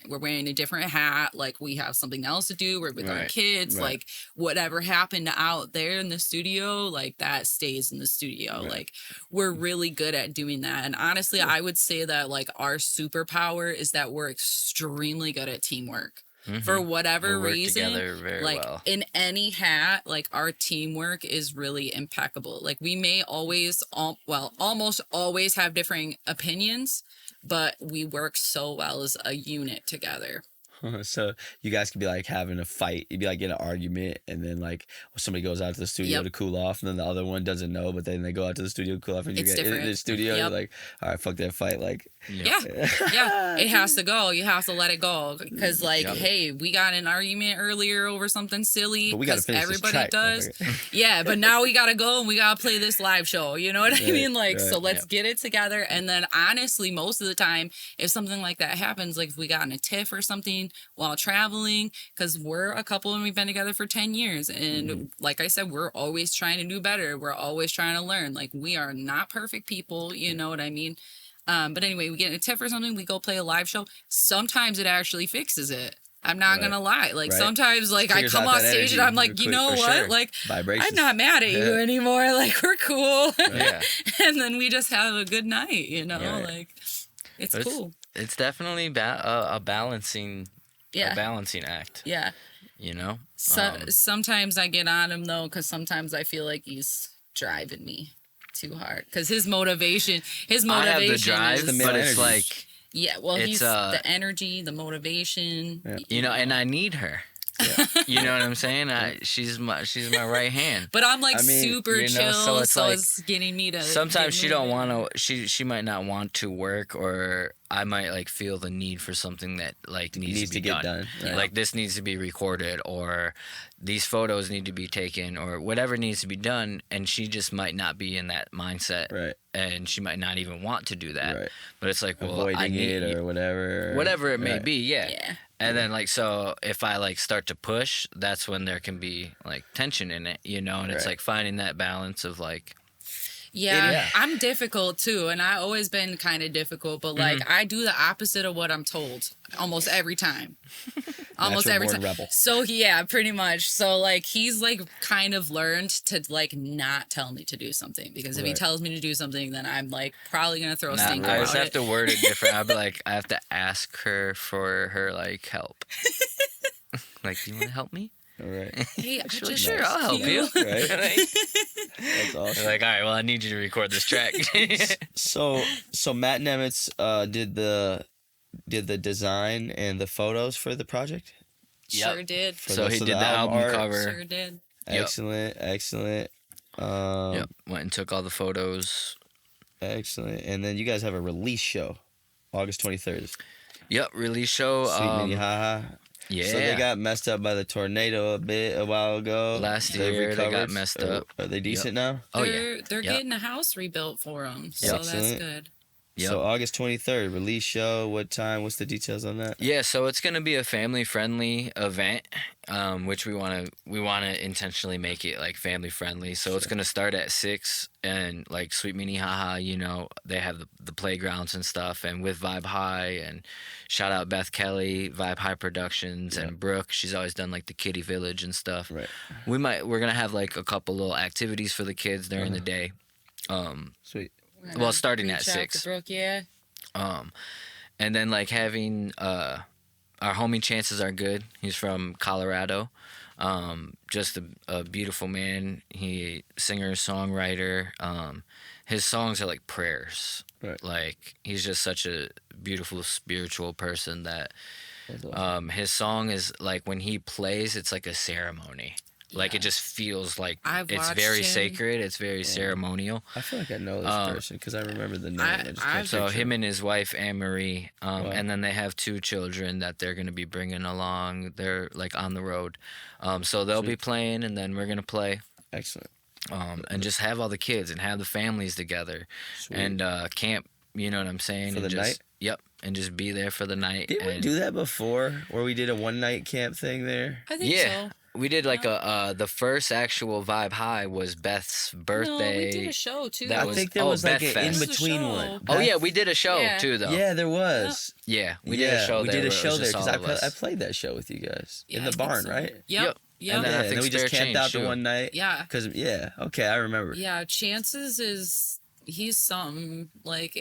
we're wearing a different hat, like we have something else to do, we're with our Right, kids, right. like whatever happened out there in the studio, like that stays in the studio. Right. Like we're really good at doing that. And honestly, I would say that like our superpower is that we're extremely good at teamwork. for whatever We work reason, together very like well. in any hat, like our teamwork is really impeccable. Like we may always, almost always have differing opinions, but we work so well as a unit together. So you guys could be like having a fight. You'd be like in an argument, and then like somebody goes out to the studio Yep. to cool off, and then the other one doesn't know, but then they go out to the studio to cool off, and you It's get in different. the studio. Yep. You're like, all right, fuck that fight. Like, Yeah. Yeah. It has to go. You have to let it go. Because, like, Yep. hey, we got an argument earlier over something silly. But we gotta Because finish this everybody track, does. motherfucker. Yeah. But now we got to go and we got to play this live show. You know what I Right, mean? Like, so right. let's Yep. get it together. And then, honestly, most of the time, if something like that happens, like if we got in a tiff or something while traveling, because we're a couple and we've been together for 10 years. And like I said, we're always trying to do better. We're always trying to learn. Like, we are not perfect people. You know what I mean? But anyway, we get in a tiff or something, we go play a live show. Sometimes it actually fixes it. I'm not Right. gonna lie. Like Right. sometimes, like I Clears come out on that stage and energy I'm like, you quick, know for what? sure. Like Vibrations. I'm not mad at you Yeah. anymore. Like we're cool. Yeah. And then we just have a good night. You know, Right. like it's But cool. It's definitely a balancing Yeah. a balancing act. Yeah. You know. So sometimes I get on him though, because sometimes I feel like he's driving me too hard. Because his motivation I have the drive, is The male but it's energy. like, yeah. Well, it's, he's the energy, the motivation. Yeah. you know, and I need her. You know what I'm saying? She's my right hand. But I'm like I mean, super you know, chill, so it's like, it's getting me to. Sometimes get she don't moving. want to. She might not want to work, or I might like feel the need for something that like needs to be get done. done. Right. Like this needs to be recorded, or these photos need to be taken, or whatever needs to be done, and she just might not be in that mindset, Right. and she might not even want to do that. Right. But it's like, well, Avoiding I need it or whatever. whatever it may Right. be, yeah. Yeah. And then like, so if I like start to push, that's when there can be like tension in it, you know, and it's Right. like finding that balance of like, Yeah, Yeah. I'm difficult too, and I always been kind of difficult, but like I do the opposite of what I'm told almost every time. Almost Natural every born time. rebel. So yeah, pretty much. So like he's like kind of learned to like not tell me to do something, because if he Right. tells me to do something, then I'm like probably gonna throw a nah, stinker I about just have it. to word it different. I'll be like, I have to ask her for her like help. Like, do you want to help me? All right. Hey, I Actually, just sure, I'll help asked you. Right. Like, That's awesome. they're like, all right, well, I need you to record this track. So Matt Nemitz did the design and the photos for the project. Yep. Sure did. For So most he of did the album art. cover. Sure did. Yep. Excellent. Yep. Went and took all the photos. Excellent. And then you guys have a release show, August 23rd. Yep. Release show. Sweet Mini Haha. Yeah. So they got messed up by the tornado a while ago. Last They've year they got recovered. messed Are- up. Are they decent now? Oh they're yeah. they're Yep. getting a house rebuilt for them, so that's Excellent. good. Yep. So August 23rd, release show. What time? What's the details on that? Yeah, so it's gonna be a family-friendly event, which we wanna intentionally make it like family-friendly. So it's gonna start at 6, and like Sweet Mini Haha, you know, they have the playgrounds and stuff, and with Vibe High, and shout out Beth Kelly, Vibe High Productions, and Brooke. She's always done like the Kitty Village and stuff. Right. We're gonna have like a couple little activities for the kids during the day. Sweet. We're gonna Well, starting at reach out to 6. Brooke, yeah. And then like having our homie Chances Are Good. He's from Colorado. Just a beautiful man. He singer, songwriter. His songs are like prayers. Right. Like he's just such a beautiful spiritual person that That's awesome. his song is like when he plays, it's like a ceremony. Like it just feels like I've it's watched very him. sacred. It's very ceremonial. I feel like I know this person because I remember the name. I- I just I've- can't So picture him it. and his wife Anne Marie, Wow. and then they have 2 children that they're gonna be bringing along. They're like on the road, so they'll be Sweet. playing, and then we're gonna play, Excellent. and just have all the kids and have the families together, Sweet. and camp. You know what I'm saying? For and the just, night? Yep, and just be there for the night. Did we and do that before, where we did a one night camp thing there? I think Yeah. so. We did like the first actual Vibe High was Beth's birthday. No, we did a show too. That I was- think there oh, was like Beth an Fest. in There was a between show. one. Oh yeah, Beth- we did a show Yeah. too though. Yeah, there was. Yeah, we did a show we there. did a where it show was there just because all of us. I played that show with you guys Yeah, in I the think barn, so. right? Yep. Yep. Yep. And then I Yeah, think and then we just Spare camped Change, out the too. one night. Yeah. Because I remember. Yeah, Chances is He's something. Like,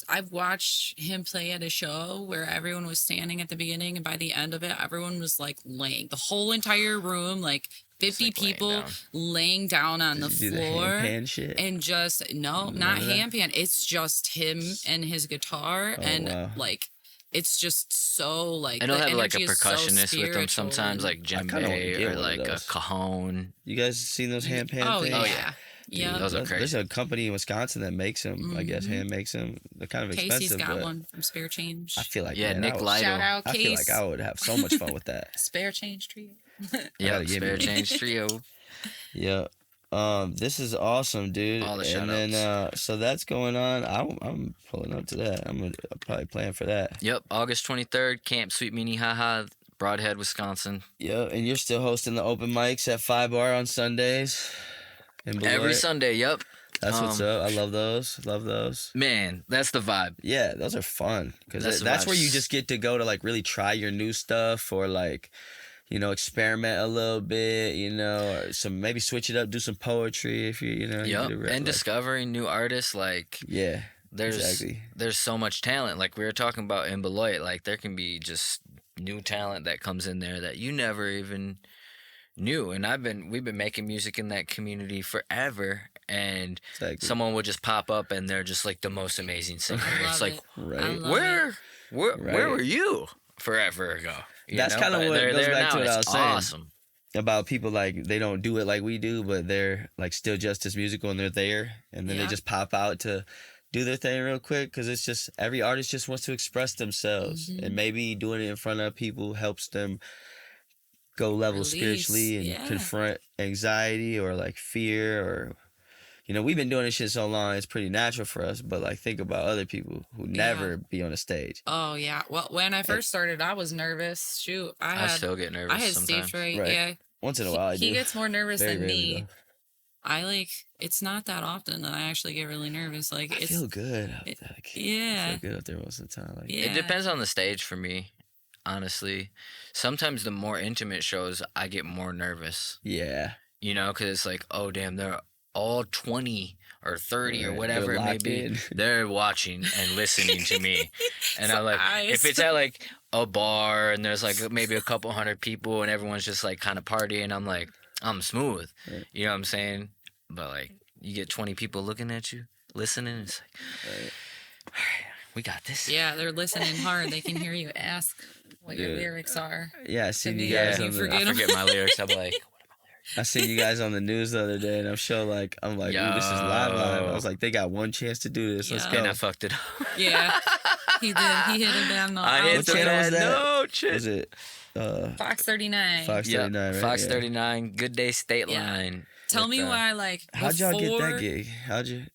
I've watched him play at a show where everyone was standing at the beginning, and by the end of it, everyone was like laying. The whole entire room, like 50 like laying people down. laying down on the Did you do the floor. handpan shit? And just, no, None not of that? handpan. It's just him and his guitar. Oh, And wow. like, it's just so like, And he'll the have like a energy is so percussionist with them spiritual sometimes, and- like kinda wanna djembe get or one of like a those. cajon. You guys seen those handpan Oh, things? yeah. Oh, yeah. Yeah. Those are There's crazy. a company in Wisconsin that makes them. I guess Mhm. hand makes them. They're kind of Casey's expensive, got but one from Spare Change. I feel like Yeah, man, Nick I, Lido. Shout out I Case. feel like I would have so much fun with that. Spare Change Trio. gotta Yeah, get me spare one. change trio. Yeah. This is awesome, dude. All the and then shout-outs. so that's going on. I'm pulling up to that. I'm probably plan for that. Yep, August 23rd, Camp Sweet Mini Haha, Broadhead, Wisconsin. Yeah, and you're still hosting the open mics at 5 Bar on Sundays. In Every Beloit. Sunday, yep. That's what's up. I love those. Love those. Man, that's the vibe. Yeah, those are fun That's because the that's where you vibes. just get to go to like really try your new stuff or like, experiment a little bit, or maybe switch it up, do some poetry if you Yep, get a rep, and like- discovering new artists. Like, yeah, there's exactly. there's so much talent. Like we were talking about in Beloit, like there can be just new talent that comes in there that you never even knew. And we've been making music in that community forever, and Exactly. someone would just pop up and they're just like the most amazing singer. I It's love like, it. Right. I love where it. where Right. were you forever ago? You That's know? kinda But what they're goes there back to now, what I it's was saying. awesome. About people like they don't do it like we do, but they're like still just as musical and they're there, and then they Yeah. just pop out to do their thing real quick because it's just every artist just wants to express themselves, Mhm. and maybe doing it in front of people helps them go levels Release, spiritually and yeah. confront anxiety or like fear or we've been doing this shit so long it's pretty natural for us, but like think about other people who never be on a stage. Oh yeah. Well, when I first started, I was nervous. Shoot, I still get nervous I had sometimes. stage fright. Right. Yeah. Once in a while I He do. gets more nervous Very than rarely, me. though. It's not that often that I actually get really nervous. Like I it's feel good out it- there. Like, I yeah. feel good out there most of the time. Like, Yeah. It depends on the stage for me, honestly. Sometimes the more intimate shows, I get more nervous. yeah. Because it's like, oh damn, they're all 20 or 30 or Right, whatever they're it may locked be. in. They're watching and listening to me, and I'm like, eyes. if it's at like a bar and there's like maybe a couple hundred people and everyone's just like kind of partying, I'm like, I'm smooth. Right. You know what I'm saying? But like, you get 20 people looking at you, listening. It's like, Right. all right, we got this. Yeah, they're listening hard. They can hear you ask what your Dude. lyrics are. Yeah, I seen you me, guys you on the forget I forget my lyrics. I'm like, I seen you guys on the news the other day, and I'm sure, like, ooh, this is live. I was like, they got one chance to do this. Let's Yeah. go. and I fucked it up. Yeah, he did. He hit it down the I hit What the channel was bad that? note. Was it Fox 39. Fox Yeah, 39, right? Fox Yeah. 39, Good Day State Yeah. Line. Tell with, me why, like, How'd y'all get that before- gig?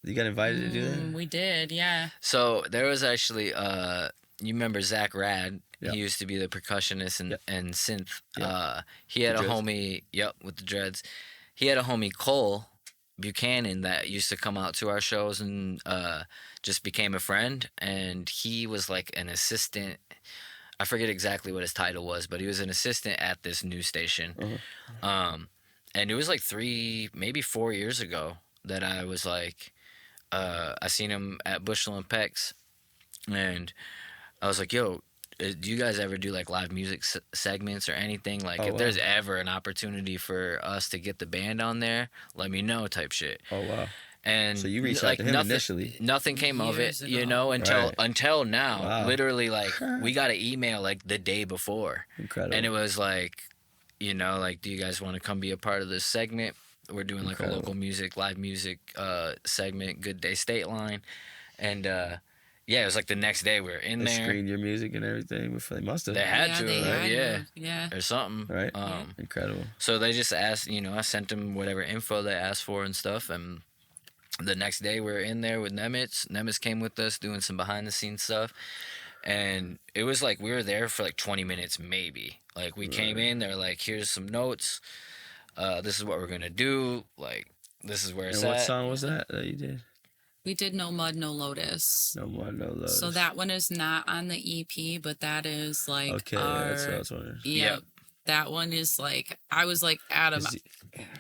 You got invited to do that? We did, yeah. So there was actually, you remember Zach Rad? Yeah. He used to be the percussionist and synth. Yeah. He had The a dreads. homie, with the dreads. He had a homie, Cole Buchanan, that used to come out to our shows and just became a friend. And he was like an assistant. I forget exactly what his title was, but he was an assistant at this news station. Uh-huh. And it was like 3, maybe 4 years ago that I was like, I seen him at Bushel and Peck's, and I was like, yo, do you guys ever do like live music segments or anything? Like, Oh, if wow. there's ever an opportunity for us to get the band on there, let me know, type shit. Oh, wow. And So you reached out to him nothing, initially. Nothing came of it, Years ago. until Right. now. Wow. Literally, like, we got an email like the day before. Incredible. And it was like, like, do you guys want to come be a part of this segment? We're doing like Incredible. a local music, live music segment, Good Day State Line. And it was like the next day we were in They there. screened your music and everything. They must have. They had yeah, to, they right? had Yeah. to, yeah. Or something. Right. Incredible. So they just asked, I sent them whatever info they asked for and stuff. And the next day we were in there with Nemitz. Nemitz came with us doing some behind the scenes stuff. And it was like we were there for like 20 minutes maybe. Like we came in, they're like, here's some notes. This is what we're going to do. Like, this is where it's And what at. song was that you did? We did No Mud, No Lotus. No More, No Love. So that one is not on the EP, but that is like Okay, our, that's what I was wondering. yeah, Yep. that one is like, I was like, Adam, Is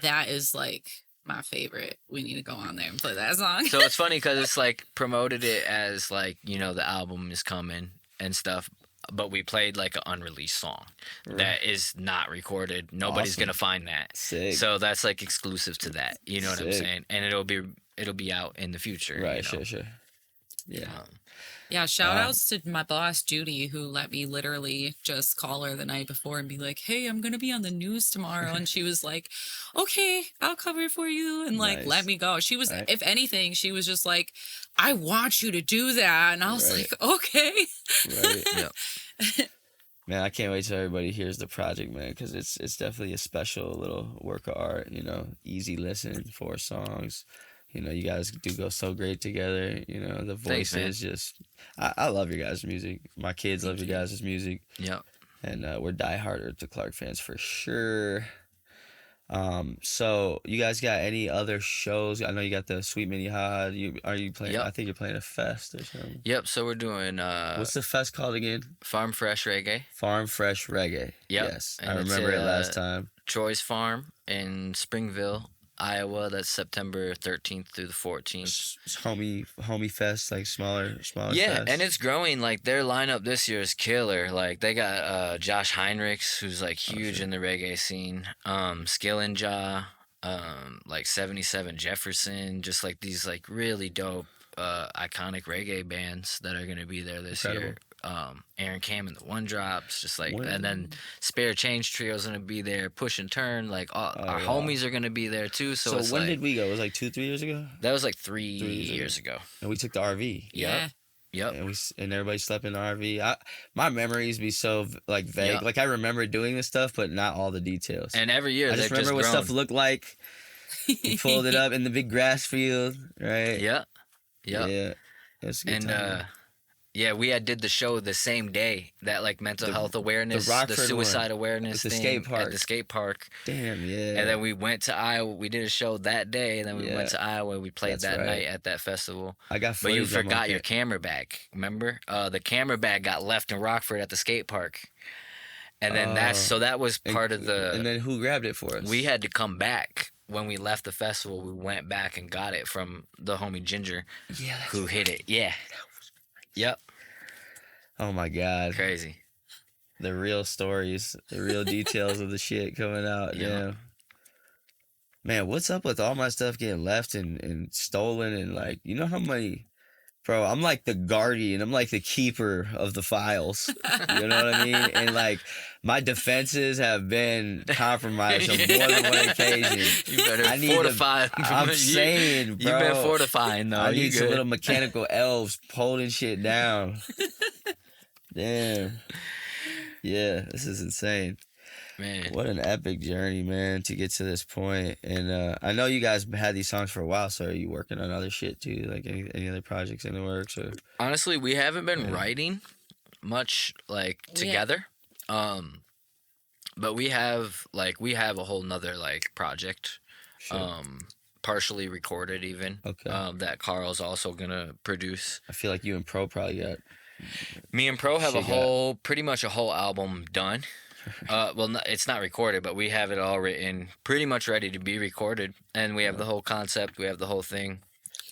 that is like my favorite. We need to go on there and play that song. So it's funny because it's like promoted it as like, you know, the album is coming and stuff, but we played like an unreleased song that is not recorded. Nobody's Awesome. gonna find that. Sick. So that's like exclusive to that. You know what I'm Sick. saying? And it'll be out in the future. Right, you know? sure. Yeah. Yeah, shout outs to my boss, Judy, who let me literally just call her the night before and be like, hey, I'm going to be on the news tomorrow. And she was like, okay, I'll cover it for you. And like, Nice. let me go. She was, Right. if anything, she was just like, I want you to do that. And I was Right. like, okay. Right. Yeah. Man, I can't wait till everybody hears the project, man, because it's definitely a special little work of art. You know, easy listen, 4 songs. You know, you guys do go so great together. You know, the Thanks, man. voices just. I love your guys' music. My kids love your guys' music, Yep. and we're diehard Earth to Clark fans for sure. So you guys got any other shows? I know you got the Sweet Mini Ha. Are you playing? Yep. I think you're playing a fest or something. Yep. So we're doing What's the fest called again? Farm Fresh Reggae. Farm Fresh Reggae. Yep. Yes, And I it's remember it at, last time. Troy's Farm in Springville, Iowa. That's September 13th through the 14th. It's homie fest, like smaller Yeah, fest. and it's growing. Like their lineup this year is killer. Like they got Josh Heinrichs, who's like huge in the reggae scene. Skillin' Jaw, like 77 Jefferson, just like these like really dope, iconic reggae bands that are gonna be there this year. Aaron Cam and the One Drops, just like, and then Spare Change Trio's gonna be there. Push and Turn, like all our homies are gonna be there too. So it's when like, did we go? It was like 2-3 years ago, that was like 3 years ago. and we took the RV. Yeah. Yep. And everybody slept in the RV. My memories be so like vague. Yep. Like I remember doing this stuff, but not all the details. And every year I just they've remember what grown. stuff looked like. You pulled it up in the big grass field, right? Yeah. Yeah. It's a good And time. yeah, we did the show the same day, that like mental health awareness, the Rockford suicide one, awareness at the thing skate park. at the skate park. Damn, yeah. And then we went to Iowa. We did a show that day, and then we went to Iowa. We played That's that right. night at that festival. I got But you footage on my forgot your camera bag. Remember? The camera bag got left in Rockford at the skate park. And then that was part of the. And then who grabbed it for us? We had to come back. When we left the festival, we went back and got it from the homie Ginger, who hit it. Yeah. Yep. Oh my God. Crazy. The real stories, the real details of the shit coming out. Yeah. Damn. Man, what's up with all my stuff getting left and stolen and like, you know how many, bro, I'm like the guardian. I'm like the keeper of the files. You know what I mean? And like my defenses have been compromised on more than one occasion. You better I need fortify. I'm saying, bro. You've been fortifying, though. I need some good. little mechanical elves holding shit down. Damn. Yeah, this is insane. Man. What an epic journey, man, to get to this point. And I know you guys had these songs for a while, so are you working on other shit too? Like any other projects in the works? Or Honestly, we haven't been writing much like together. But we have a whole nother like project. Sure. Partially recorded even. Okay. That Karl's also gonna produce. I feel like you and Pro probably got. Me and Pro have Shit pretty much a whole album done. Well, it's not recorded, but we have it all written, pretty much ready to be recorded, and we have the whole concept. We have the whole thing.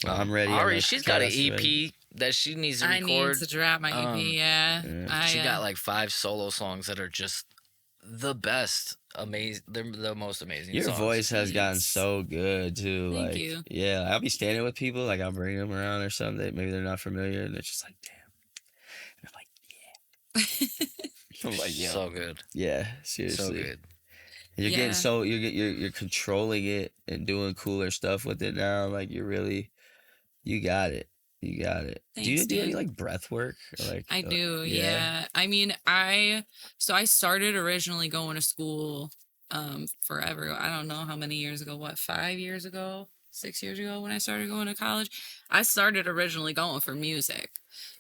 Well, I'm ready. Ari, she's got an EP ready. that she needs to I record. need to drop my EP, yeah. She got like 5 solo songs that are just the best. Amazing. They're the most amazing Your songs. voice has gotten so good too. Thank like, you. Yeah, I'll be standing with people, like I'll bring them around or something. Maybe they're not familiar, and they're just like, damn. And I'm like, yeah. I'm like, yeah. So good. Yeah, seriously. So good. And you're getting so you're controlling it and doing cooler stuff with it now. Like you got it. You got it. Thanks, do you do any man. like breath work? Or, like I do, yeah. I mean, I started originally going to school forever. I don't know how many years ago, 5 years ago, 6 years ago when I started going to college. I started originally going for music.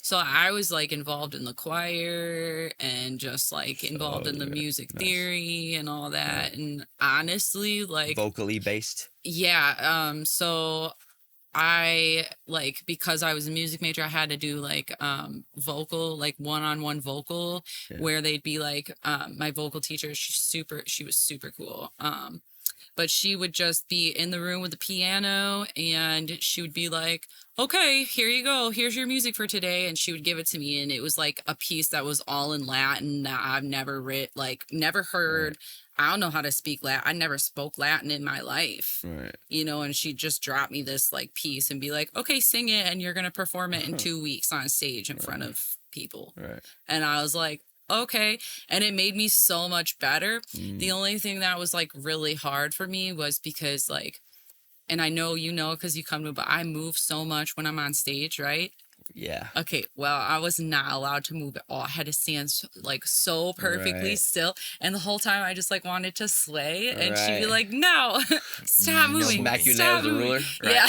So I was like involved in the choir and just like involved in the music theory and all that. And honestly, like vocally based. Yeah, so I like, because I was a music major, I had to do like vocal, like one-on-one vocal, where they'd be like my vocal teacher, she was super cool. but she would just be in the room with the piano and she would be like, okay, here you go. Here's your music for today. And she would give it to me. And it was like a piece that was all in Latin that I've never never heard. I don't know how to speak Latin. I never spoke Latin in my life, and she'd just drop me this like piece and be like, okay, sing it. And you're going to perform it in 2 weeks on stage in front of people. And I was like, okay. And it made me so much better. The only thing that was like really hard for me was because like, and I know because you come to, but I move so much when I'm on stage, right? Yeah. Okay, well, I was not allowed to move at all. I had to stand like so perfectly still. And the whole time I just like wanted to slay. And she'd be like, no, stop moving. Smack you in stop the moving. ruler. Yeah.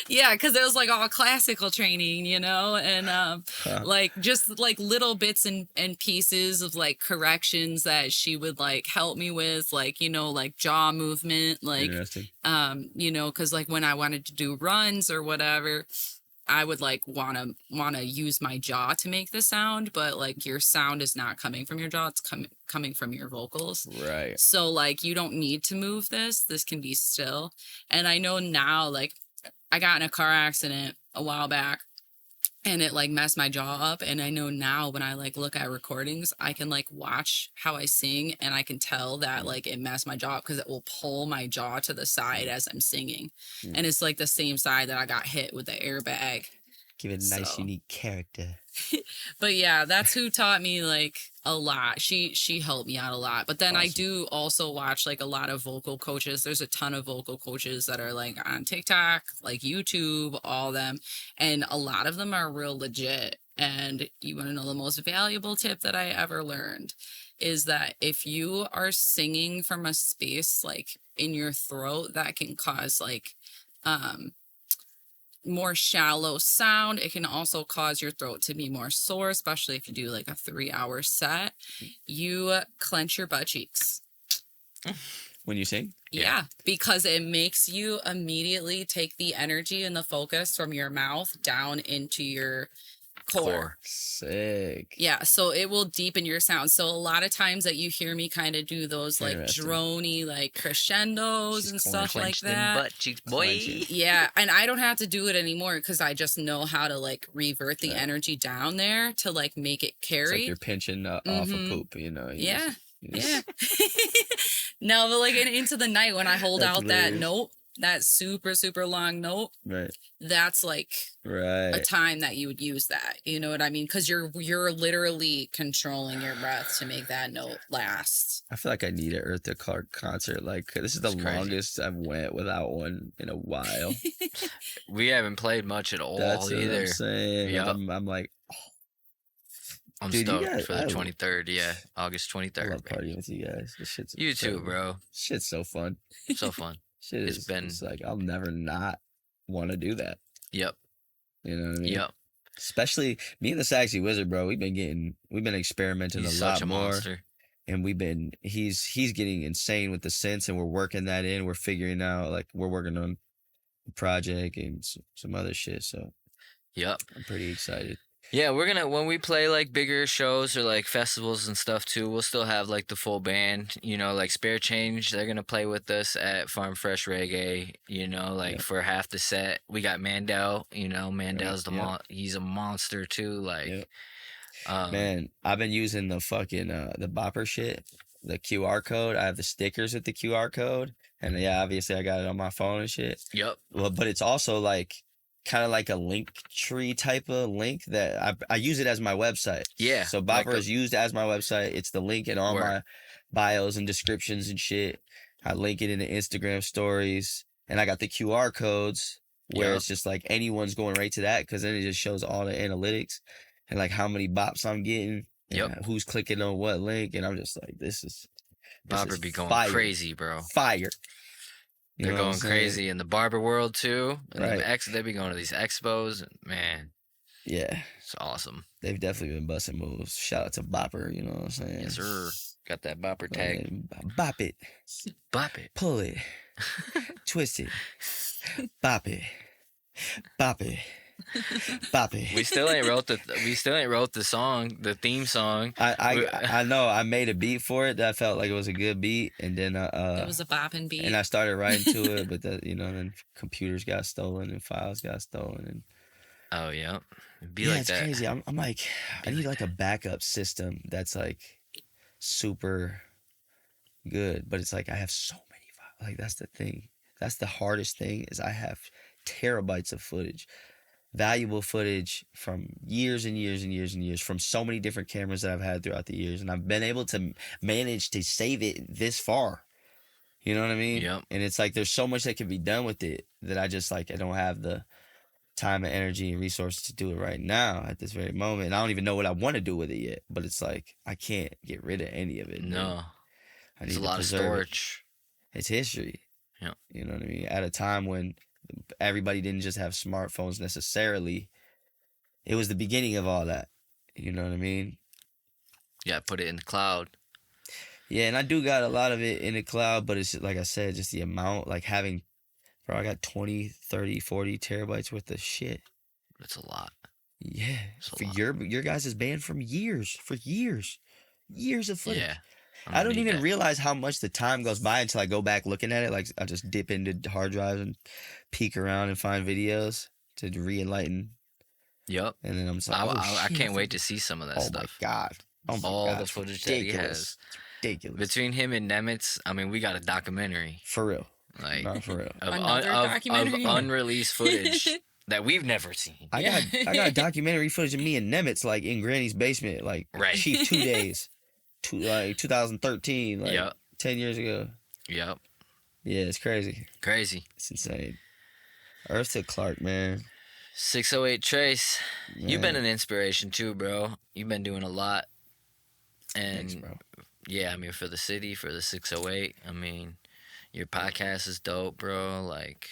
Yeah, because it was like all classical training, and like just like little bits and pieces of like corrections that she would like help me with, like, like jaw movement, like, because like when I wanted to do runs or whatever, I would like want to use my jaw to make the sound, but like your sound is not coming from your jaw, it's coming from your vocals. Right. So like you don't need to move this can be still. And I know now, like I got in a car accident a while back and it like messed my jaw up. And I know now when I like look at recordings, I can like watch how I sing and I can tell that like it messed my jaw up because it will pull my jaw to the side as I'm singing. And it's like the same side that I got hit with the airbag. Give it a nice, unique character. But yeah, that's who taught me like a lot. She helped me out a lot. But then I do also watch like a lot of vocal coaches. There's a ton of vocal coaches that are like on TikTok, like YouTube, all them. And a lot of them are real legit. And you want to know the most valuable tip that I ever learned is that if you are singing from a space like in your throat, that can cause like more shallow sound. It can also cause your throat to be more sore, especially if you do like a 3-hour set. You clench your butt cheeks when you sing. Yeah, because it makes you immediately take the energy and the focus from your mouth down into your core. Sick. Yeah, so it will deepen your sound. So a lot of times that you hear me kind of do those like drony like crescendos and stuff like that. Butt cheeks, boy. Yeah, and I don't have to do it anymore because I just know how to like revert the energy down there to like make it carry. It's like you're pinching off a poop, Yeah. No, but like into the night when I hold out that note, that super, super long note, right? That's like a time that you would use that. You know what I mean? Because you're literally controlling your breath to make that note last. I feel like I need an Eartha Clark concert. Like this is the longest I've went without one in a while. We haven't played much at all. That's either. What I'm saying. Yep. I'm like, I'm stoked for the 23rd. Yeah, August 23rd. I love partying with you guys. This shit's you too, bro. Shit's so fun. So fun. It's like I'll never not want to do that. Yep. You know what I mean? Yep. Especially me and the Saxy Wizard, bro. We've been experimenting He's a lot such a more. Monster. And he's getting insane with the synths, and we're working that in. We're figuring out, like, we're working on a project and some other shit. So yep, I'm pretty excited. Yeah, we're gonna, when we play like bigger shows or like festivals and stuff too, we'll still have like the full band, like Spare Change, they're gonna play with us at Farm Fresh Reggae, for half the set. We got Mandel, Mandel's he's a monster too, like man, I've been using the fucking the bopper shit, the QR code. I have the stickers with the QR code, and obviously I got it on my phone and shit. Yep. Well, but it's also like kind of like a link tree type of link that I use it as my website. Yeah. So Bopper is used as my website. It's the link in all my bios and descriptions and shit. I link it in the Instagram stories, and I got the QR codes where it's just like anyone's going right to that, because then it just shows all the analytics and like how many bops I'm getting. And who's clicking on what link, and I'm just like, this is Bopper be going crazy, bro. Fire. They're going crazy in the barber world too. And they be going to these expos, and man. Yeah. It's awesome. They've definitely been busting moves. Shout out to Bopper, you know what I'm saying? Yes, sir. Got that Bopper tag. Bop it. Bop it. Pull it. Twist it. Bop it. Bop it. Papi. We still ain't wrote the song, the theme song. I know I made a beat for it that I felt like it was a good beat, and then It was a bopping beat. and I started writing to it, but then computers got stolen and files got stolen, and Oh yeah, be yeah, like it's that. crazy. I'm like, I need like a backup system that's like super good, but it's like I have so many files. Like that's the thing. That's the hardest thing is I have terabytes of footage, valuable footage from years and years and years and years from so many different cameras that I've had throughout the years, and I've been able to manage to save it this far. You know what I mean? Yep. And it's like there's so much that can be done with it that I just like I don't have the time and energy and resources to do it right now at this very moment. And I don't even know what I want to do with it yet. But it's like I can't get rid of any of it. No, Man. I it's need a to lot of preserve storage. it. It's history. Yeah. You know what I mean? At a time when everybody didn't just have smartphones necessarily. It was the beginning of all that. You know what I mean? Yeah, put it in the cloud. Yeah, and I do got a lot of it in the cloud, but it's like I said, just the amount, like having, bro, I got 20, 30, 40 terabytes worth of shit. That's a lot. Yeah, It's a for lot. your guys' band from years of footage. Yeah. I don't need even that. realize how much the time goes by until I go back looking at it. Like I just dip into hard drives and peek around and find videos to re-enlighten, Yep. and then I'm just like, I shit, can't wait to see some of that oh stuff. my god, oh my All god, the it's footage that he ridiculous. has. It's ridiculous. Between him and Nemitz, I mean, we got a documentary. For real. Like, No, for real. of, Another of documentary? unreleased footage that we've never seen. I got documentary footage of me and Nemitz like in Granny's basement, like Right. cheap 2 days, 2013, like Yep. 10 years ago. Yep. Yeah, it's crazy. Crazy. It's insane. Earth to Clark, man. 608 Trace, you've been Man. an inspiration too, bro. You've been doing a lot. And Thanks, bro. yeah, I mean, for the city, for the 608, I mean, your podcast is dope, bro. Like,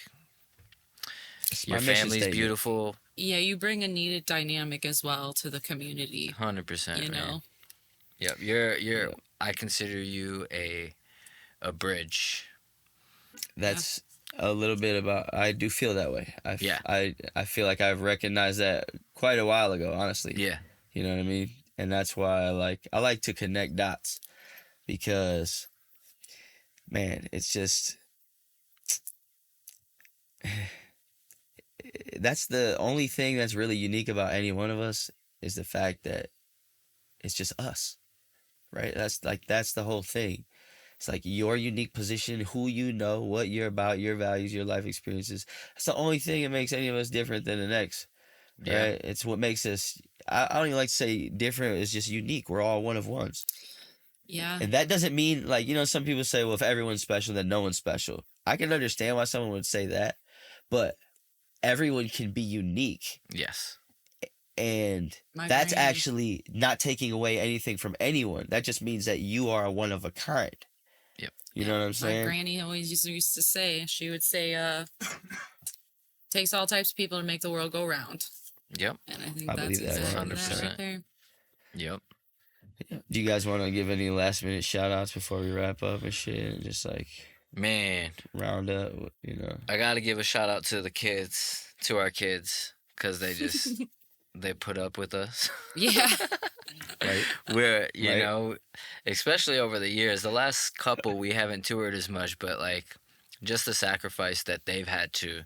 It's your my mission family's statement. beautiful. Yeah, you bring a needed dynamic as well to the community. 100%, You man. know, Yep, you're. Yeah. I consider you a bridge. That's a little bit about. I do feel that way. Yeah. I feel like I've recognized that quite a while ago. Honestly. Yeah. You know what I mean? And that's why I like to connect dots, because, man, it's just that's the only thing that's really unique about any one of us is the fact that it's just us, right? That's the whole thing. It's like your unique position, who you know, what you're about, your values, your life experiences. That's the only thing that makes any of us different than the next. Yeah. Right? It's what makes us. I don't even like to say different. It's just unique. We're all one of ones, yeah. and that doesn't mean like some people say, well, if everyone's special, then no one's special. I can understand why someone would say that, but everyone can be unique, Yes. and My that's granny- actually not taking away anything from anyone. That just means that you are a one of a kind. Yep. You know what I'm My saying? granny always used to say, she would say, takes all types of people to make the world go round. Yep. And I think I that's believe that exactly that 100%. right there. Yep. Do you guys want to give any last minute shout outs before we wrap up and shit, and just like Man, round up? I gotta give a shout out to the kids, to our kids, because they just they put up with us. Yeah. Right? We're you Right. know, especially over the years, the last couple we haven't toured as much, but like just the sacrifice that they've had to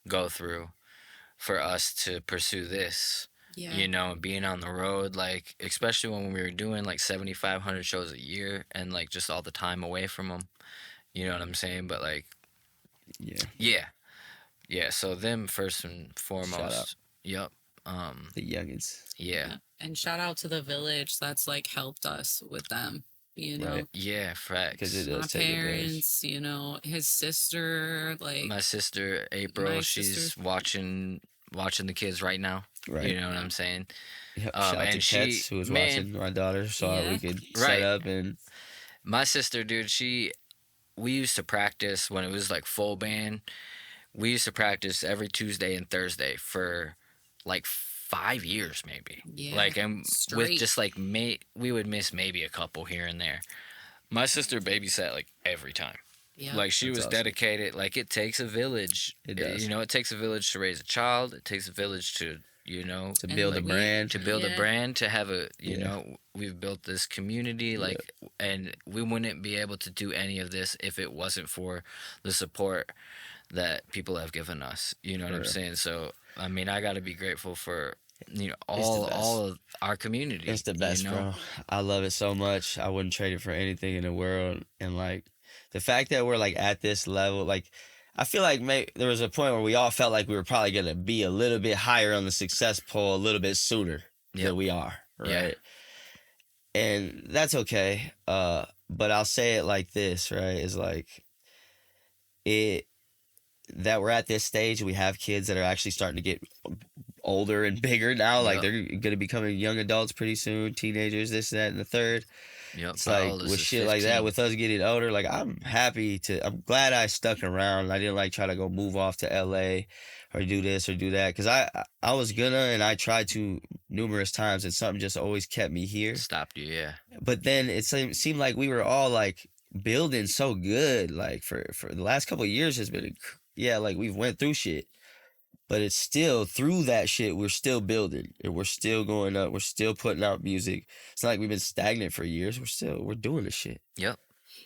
go through for us to pursue this. Yeah. You know, being on the road, like especially when we were doing like 7,500 shows a year, and like just all the time away from them. You know what I'm saying? But like, Yeah. yeah. So them first and foremost. out. Yep. The youngins. Yeah. And shout out to the village that's like helped us with them, you know. Right. Yeah. Facts. Because it My does take a village. parents, you know, his sister, like My sister April, My she's sister's- watching the kids right now. Right. You know what I'm saying? Yep. Shout out to and Kets, who was man, watching my daughter, saw Yeah. we could Right. set up and my sister, dude, we used to practice when it was like full band. We used to practice every Tuesday and Thursday for like 5 years, maybe. Yeah, Like, and with straight. just like we would miss maybe a couple here and there. My sister babysat like every time. Yeah. Like she That's was awesome. dedicated. Like it takes a village. It does. You know, it takes a village to raise a child. It takes a village to, you know, To And build a like brand. to build a Yeah. brand, to have a, you Yeah. know, we've built this community, like, and we wouldn't be able to do any of this if it wasn't for the support that people have given us. You know what I'm For real. saying? So, I mean, I got to be grateful for, you know, It's the best. all of our community. It's the best, you know? bro. I love it so much. I wouldn't trade it for anything in the world. And like the fact that we're like at this level, like I feel like there was a point where we all felt like we were probably gonna be a little bit higher on the success pole a little bit sooner Yep. than we are, Yeah. right? And that's okay. But I'll say it like this, right? Is like it that we're at this stage. We have kids that are actually starting to get older and bigger now. Like Yep. they're gonna becoming young adults pretty soon, teenagers, this, that, and the third. Yep. It's Our like oldest with is shit like that, 15. with us getting older, like I'm glad I stuck around. I didn't like try to go move off to LA or do this or do that because I was gonna and I tried to numerous times and something just always kept me here. Stopped you, yeah. But then it seemed like we were all like building so good, like for the last couple of years has been like we've went through shit. But it's still through that shit, we're still building and we're still going up. We're still putting out music. It's not like we've been stagnant for years. We're doing this shit. Yep.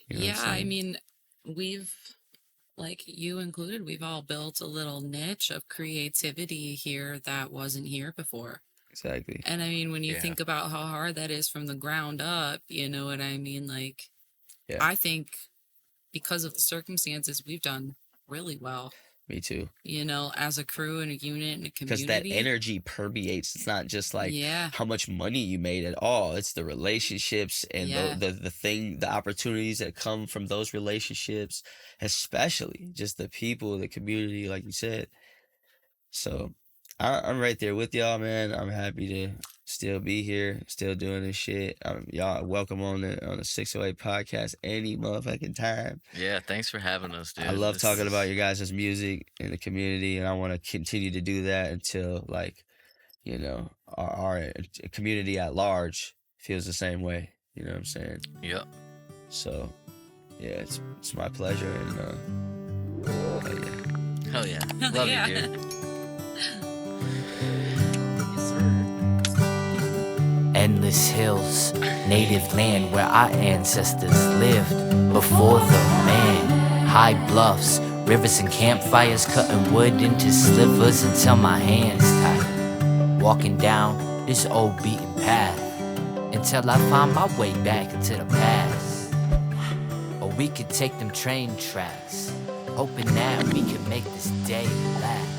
You know what I'm Yeah, I saying? mean, we've, like you included, we've all built a little niche of creativity here that wasn't here before. Exactly. And I mean, when you Yeah. think about how hard that is from the ground up, you know what I mean? Like, Yeah. I think because of the circumstances, we've done really well, Me too. you know, as a crew and a unit and a Because community. that energy permeates. It's not just like Yeah. how much money you made at all. It's the relationships and Yeah. the opportunities that come from those relationships, especially just the people, the community, like you said. So I'm right there with y'all, man. I'm happy to still be here, still doing this shit. Y'all welcome on the 608 podcast any motherfucking time. Yeah, thanks for having us, dude. I love This talking is- about your guys' music in the community, and I want to continue to do that until, like, you know, our community at large feels the same way. You know what I'm saying? Yep. So, yeah, it's my pleasure, and yeah. Hell yeah. Hell Love yeah. you, dude. Endless hills, native land where our ancestors lived before the man. High bluffs, rivers and campfires, cutting wood into slivers until my hands tight. Walking down this old beaten path until I find my way back into the past. Or we could take them train tracks, hoping that we can make this day last.